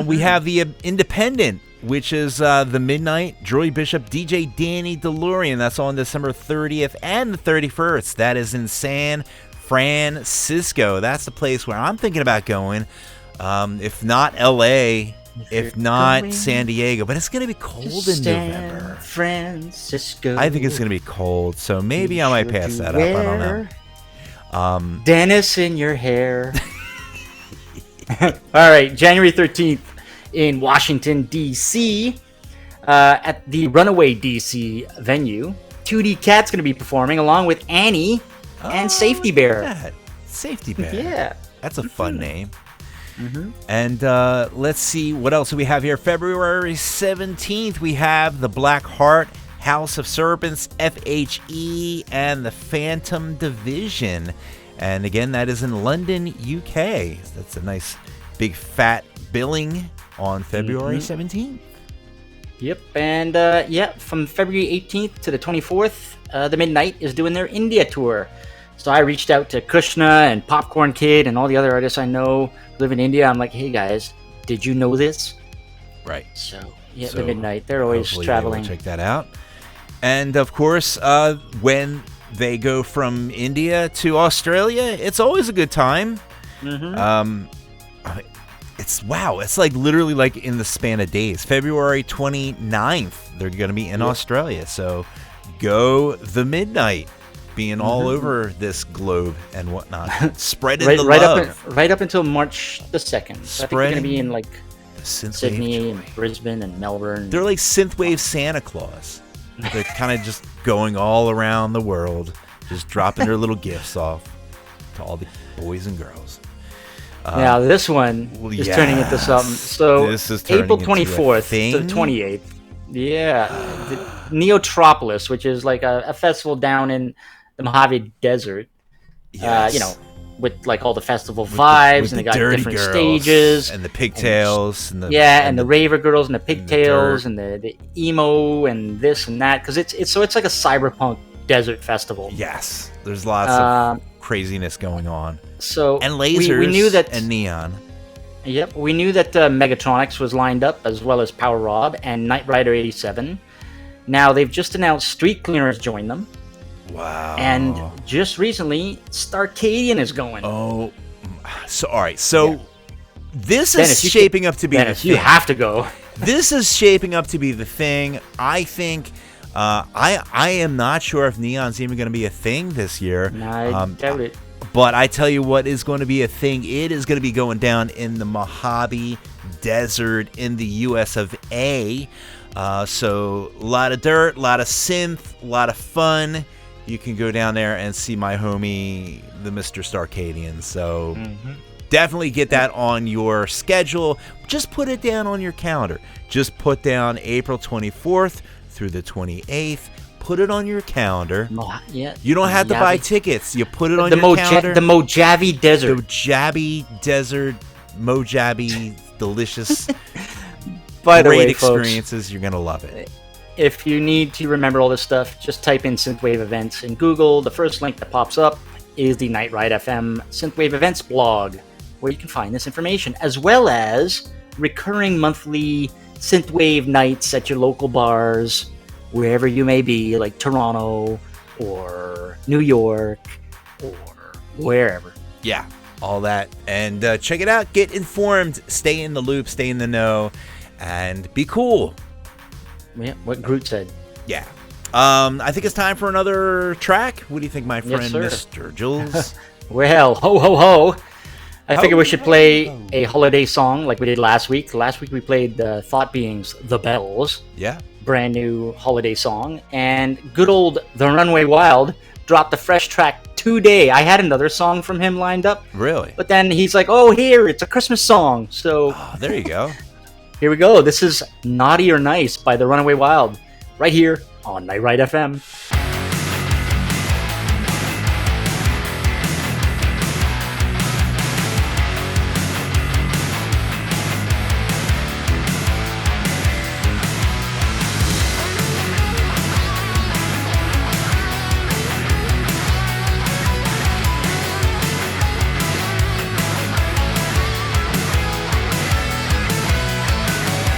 We have the Independent, which is the Midnight, Joy Bishop, DJ Danny DeLorean. That's on December 30th and the 31st. That is in San Francisco. That's the place where I'm thinking about going. If not LA, if not San Diego. But it's going to be cold in November. Francisco. I think it's going to be cold, so maybe I might pass that up. I don't know. Dennis in your hair. All right, January 13th in Washington, D.C., at the Runaway D.C. venue. 2D Cat's going to be performing along with Annie and Safety Bear. That. Safety Bear. Yeah. That's a fun name. And let's see, what else do we have here? February 17th, we have the Black Heart, House of Serpents, FHE, and the Phantom Division. And again, that is in London, UK. That's a nice big fat billing on February 17th. Yep, and from February 18th to the 24th, the Midnight is doing their India tour. So I reached out to Kushna and Popcorn Kid and all the other artists I know who live in India. I'm like, hey guys, did you know this? Right. So the Midnight, they're always traveling. Check that out. And of course, when they go from India to Australia, it's always a good time. It's like literally like in the span of days. February 29th, they're going to be in Australia. So go the Midnight, being all over this globe and whatnot. Spreading the love. Right up until March the 2nd. So I think they're going to be in like Sydney and Brisbane and Melbourne. They're like synthwave Santa Claus. They're kind of just going all around the world, just dropping their little gifts off to all the boys and girls. Now this one is turning into something. So this is turning April into 24th to the 28th. Yeah, the Neotropolis, which is like a festival down in the Mojave Desert. Yes. With like all the festival vibes, and they got different stages, and the pigtails, and the raver girls, and the pigtails, and the emo, and this and that, because it's like a cyberpunk desert festival. Yes, there's lots of craziness going on. So and lasers, we knew that, and neon. Yep, we knew that Megatronics was lined up, as well as Power Rob and Knight Rider 87. Now they've just announced Street Cleaners joined them. Wow. And just recently, Starcadian is going. Oh, so all right. So this is shaping up to be the thing. You have to go. This is shaping up to be the thing. I think. I am not sure if neon's even going to be a thing this year. I doubt it. But I tell you what is going to be a thing. It is going to be going down in the Mojave Desert in the US of A. So a lot of dirt, a lot of synth, a lot of fun. You can go down there and see my homie, the Mr. Starcadian. So definitely get that on your schedule. Just put it down on your calendar. Just put down April 24th through the 28th. Put it on your calendar. Yeah. You don't have to buy tickets. You put it on your calendar. The Mojave Desert. The Mojave Desert, Mojave, delicious, By the great way, experiences. folks, You're going to love it. if you need to remember all this stuff, just type in Synthwave Events in Google. The first link that pops up is the Night Ride FM Synthwave Events blog, where you can find this information, as well as recurring monthly Synthwave nights at your local bars, wherever you may be, like Toronto or New York or wherever. Yeah, all that. And check it out. Get informed. Stay in the loop. Stay in the know. And be cool. Yeah, what Groot said. Yeah. I think it's time for another track. What do you think, my friend, Yes, Mr. Jules? Well, ho, ho, ho. I figure we should play a holiday song like we did last week. Last week we played Thought Being's The Bells. Yeah. Brand new holiday song. And good old The Runaway Wild dropped a fresh track today. I had another song from him lined up. Really? But then he's like, oh, here, it's a Christmas song. So there you go. Here we go. This is Naughty or Nice by The Runaway Wild, right here on Night Ride FM.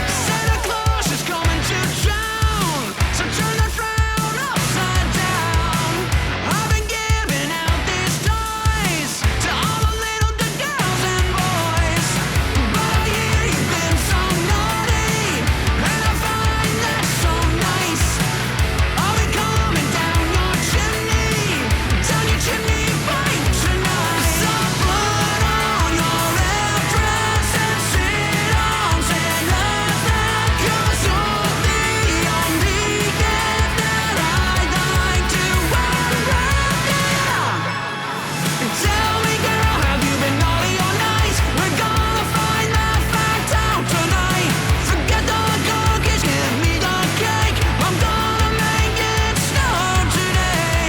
Santa Claus is coming to town, so turn the frown upside down. I've been giving out these toys to all the little good girls and boys, but I hear you've been so naughty, and I find that so nice. I'll be coming down your chimney pipe tonight. Some blood on your red dress and sit on Santa's lap, 'cause you're the only gift that I'd like to unwrap. Tell me, girl, have you been naughty or nice? We're gonna find that fact out tonight. Forget the cookies, give me the cake. I'm gonna make it snow today.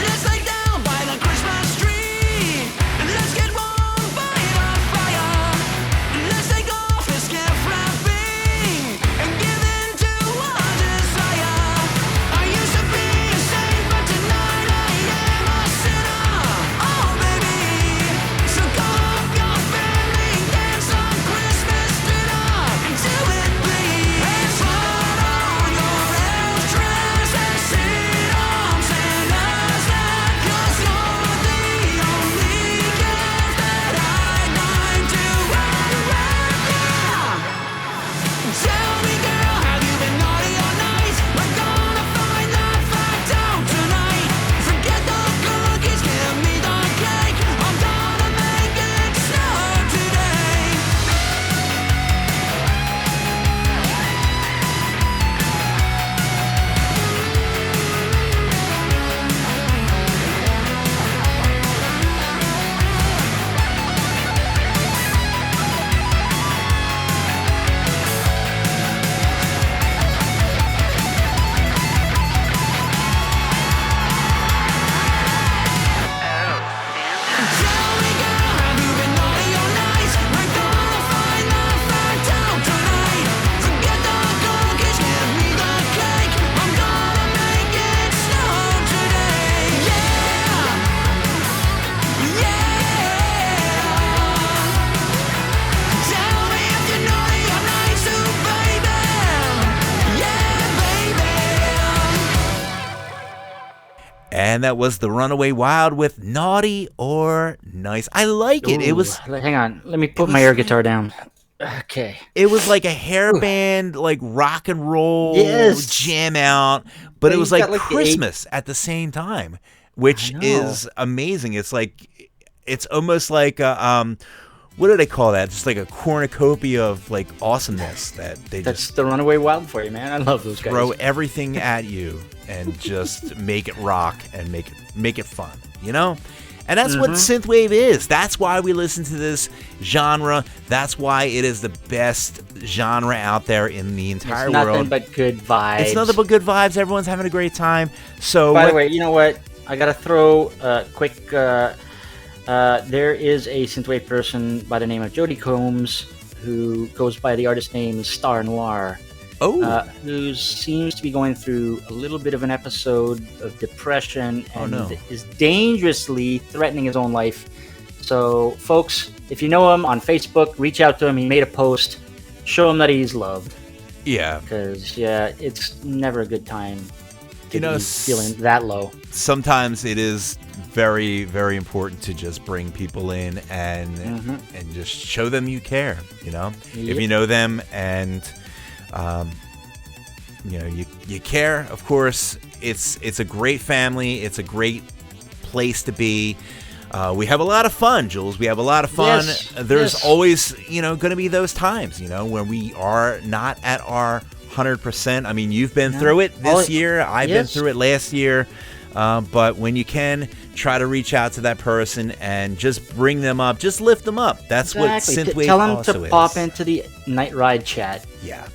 Let's lay down by the Christmas tree. Let's get warm by the fire. Let's take off this gift wrapping and give in to our desire. I used to be a saint, but tonight I am a sinner. Oh, baby, so call up your family, dance some Christmas dinner, and do it, please. Put on your elf dress and sit on Santa's lap, 'cause you're the only gift that I'd like to unwrap. Tell me, girl, have you been naughty or nice? We're gonna find that fact out tonight. Forget the cookies, give me the cake. I'm gonna make it snow today. Tell me, girl, have you been naughty or nice? We're gonna find that fact out tonight. Forget the cookies, give me the cake. I'm gonna make it snow today. Yeah, yeah. Tell me if you're naughty or nice, ooh, baby. Yeah, baby. And that was The Runaway Wild with Naughty or Nice. I like it. It was Hang on. Let me put my air guitar down. Okay. it was like a hair band, like rock and roll Yes. jam out, but Yeah, it was he's like got, like, the Christmas at the same time, which I know. is amazing. It's like it's almost like a what do they call that? Just like a cornucopia of like awesomeness that they That's just The Runaway Wild for you, man. I love those guys. throw everything at you and just make it rock and make it fun, you know? And that's what synthwave is. That's why we listen to this genre. That's why it is the best genre out there in the entire world. Nothing but good vibes. It's nothing but good vibes. Everyone's having a great time. So, by the way, you know what? I gotta throw a quick. There is a synthwave person by the name of Jody Combs who goes by the artist name Star Noir. Who seems to be going through a little bit of an episode of depression and is dangerously threatening his own life. So, folks, if you know him on Facebook, reach out to him. He made a post. Show him that he's loved. Yeah. Because, it's never a good time to be feeling that low. Sometimes it is very, very important to just bring people in and just show them you care, If you know them and... you care, of course. It's a great family. It's a great place to be. We have a lot of fun, Jules. We have a lot of fun. Yes, There's always, going to be those times, when we are not at our 100%. I mean, you've been through it this year. I've been through it last year. But when you can, try to reach out to that person and just bring them up. Just lift them up. That's what synthwave Tell them also to is. pop into the Night Ride chat. Yeah.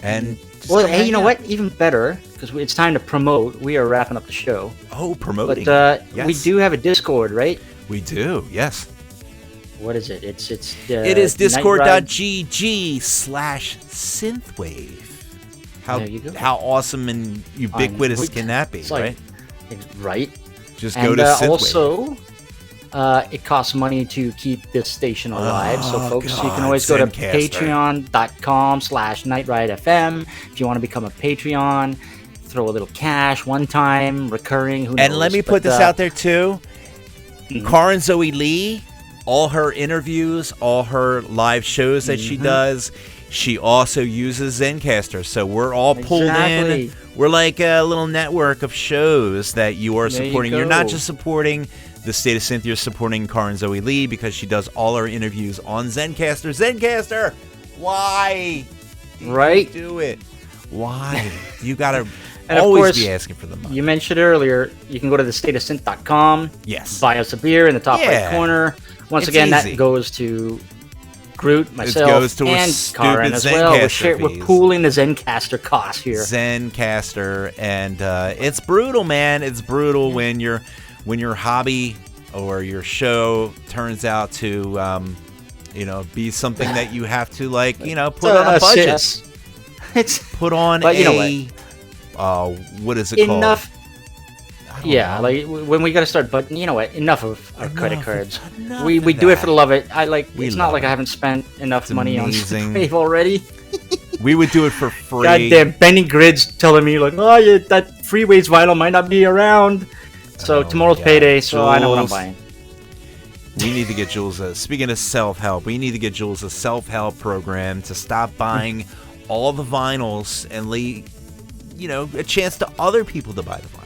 And well, hey, you know what? Even better, because it's time to promote. We are wrapping up the show. Oh, promoting. But yes. we do have a Discord, right? We do, yes. What is it? It is discord.gg/synthwave. There you go. How awesome and ubiquitous can that be, right? Right. Just go to synthwave. Also, it costs money to keep this station alive. So, folks, you can always go to patreon.com/NightRideFM. If you want to become a Patreon, throw a little cash, one time, recurring, who knows. And let me put this out there, too. Karin Zoe Lee, all her interviews, all her live shows that she does, she also uses Zencastr. So we're all pulled in. We're like a little network of shows that you are supporting. You're not just supporting the State of Synth, you're supporting Karin Zoe Lee because she does all her interviews on Zencastr. Zencastr! Why? Right? Do it. Why? You gotta and always of course, be asking for the money. You mentioned earlier, you can go to thestateofsynth.com. Yes. Buy us a beer in the top right corner. Once again, easy. That goes to Groot, myself, goes to and Karin as well. We're pooling the Zencastr costs here. Zencastr, and it's brutal, man. It's brutal when your hobby or your show turns out to, be something that you have to put on a budget. It's put on but you know what is it enough, called? Yeah, like when we got to start, but you know what? Enough of our credit cards. We do it for the love of it. It's not like I haven't spent enough money on Synthwave already. We would do it for free. Goddamn, Benny Grid's telling me like, oh yeah, that Freeways vinyl might not be around. So tomorrow's payday, so Jules, I know what I'm buying. We need to get Jules speaking of self-help, we need to get Jules a self-help program to stop buying all the vinyls and leave, a chance to other people to buy the vinyls.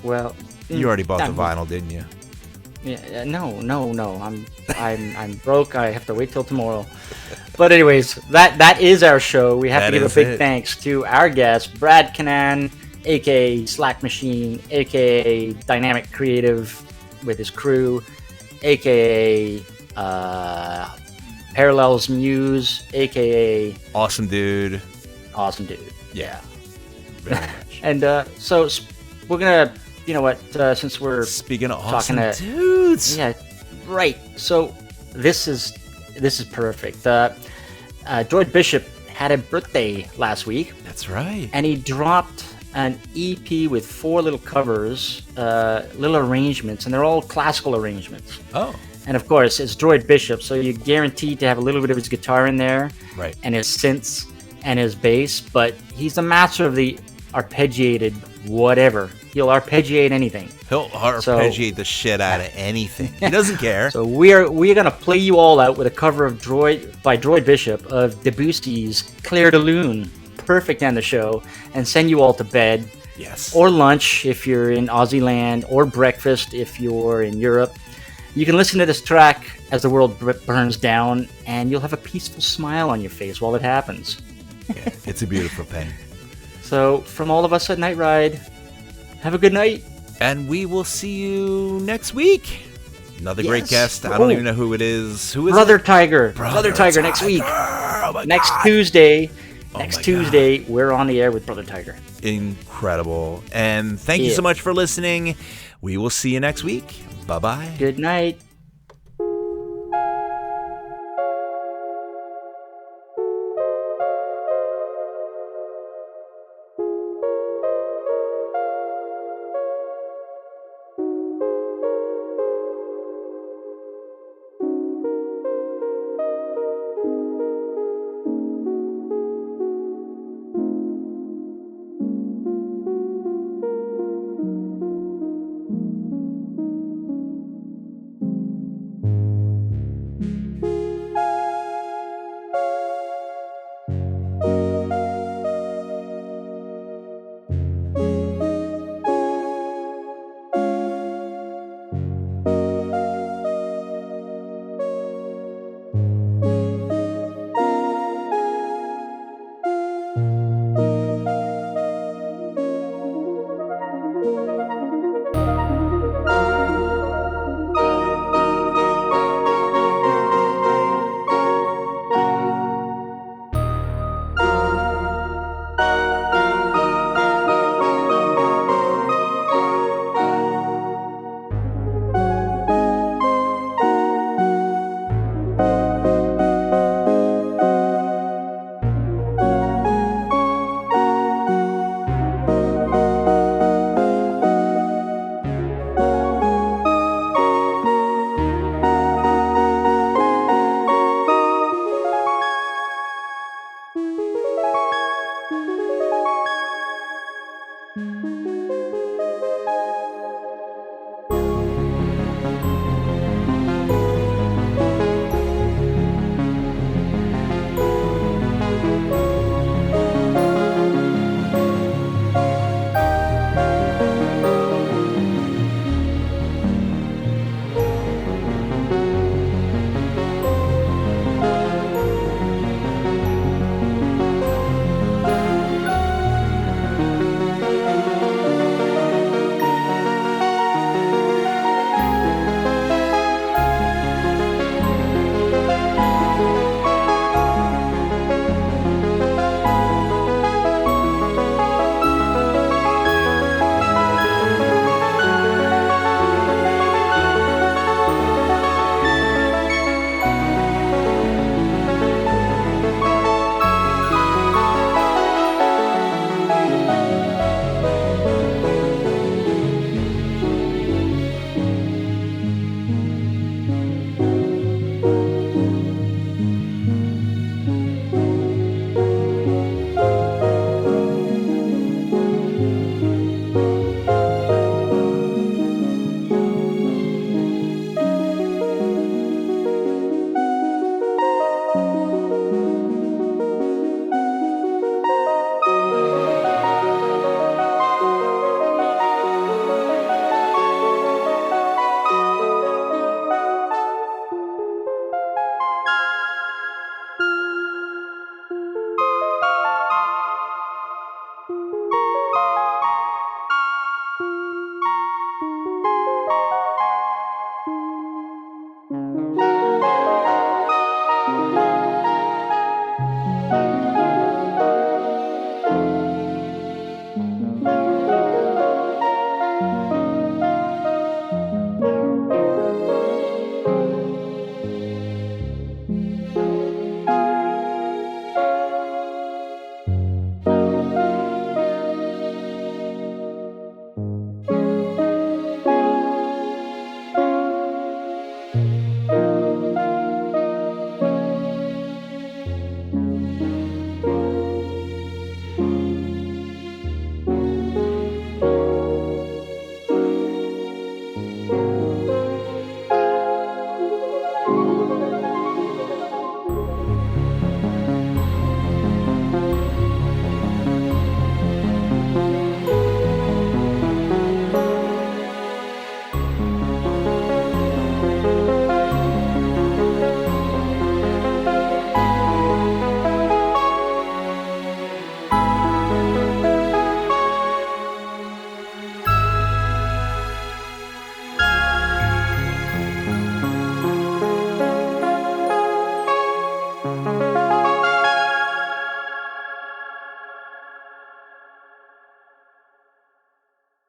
Well, you already bought the vinyl, didn't you? Yeah, no. I'm broke. I have to wait till tomorrow. But anyways, that is our show. We have to give a big thanks to our guest, Brad Kinnan, aka Slack Machine, aka Dynamic Creative with his crew, aka Parallels Muse, aka Awesome Dude. Yeah. Very much. And so we're gonna, since we're speaking of talking awesome dudes. Yeah, right. So this is perfect. Droid Bishop had a birthday last week. That's right. And he dropped an EP with 4 little covers, little arrangements, and they're all classical arrangements. Oh. And of course, it's Droid Bishop, so you're guaranteed to have a little bit of his guitar in there, right? And his synths and his bass. But he's the master of the arpeggiated whatever. He'll arpeggiate anything. He'll arpeggiate the shit out of anything. He doesn't care. So we're gonna play you all out with a cover of Droid Bishop of Debussy's Clair de Lune. Perfect on the show, and send you all to bed. Yes. Or lunch if you're in Aussie land, or breakfast if you're in Europe. You can listen to this track as the world burns down, and you'll have a peaceful smile on your face while it happens. Yeah, it's a beautiful thing. So, from all of us at Night Ride, have a good night. And we will see you next week. Another great Yes. guest. I don't even know who it is. Who is Brother it? Tiger. Brother Tiger next week. Oh my Next God. Tuesday. Oh Next my Tuesday, we're on the air with Brother Tiger. Incredible. And thank you so much for listening. We will see you next week. Bye-bye. Good night.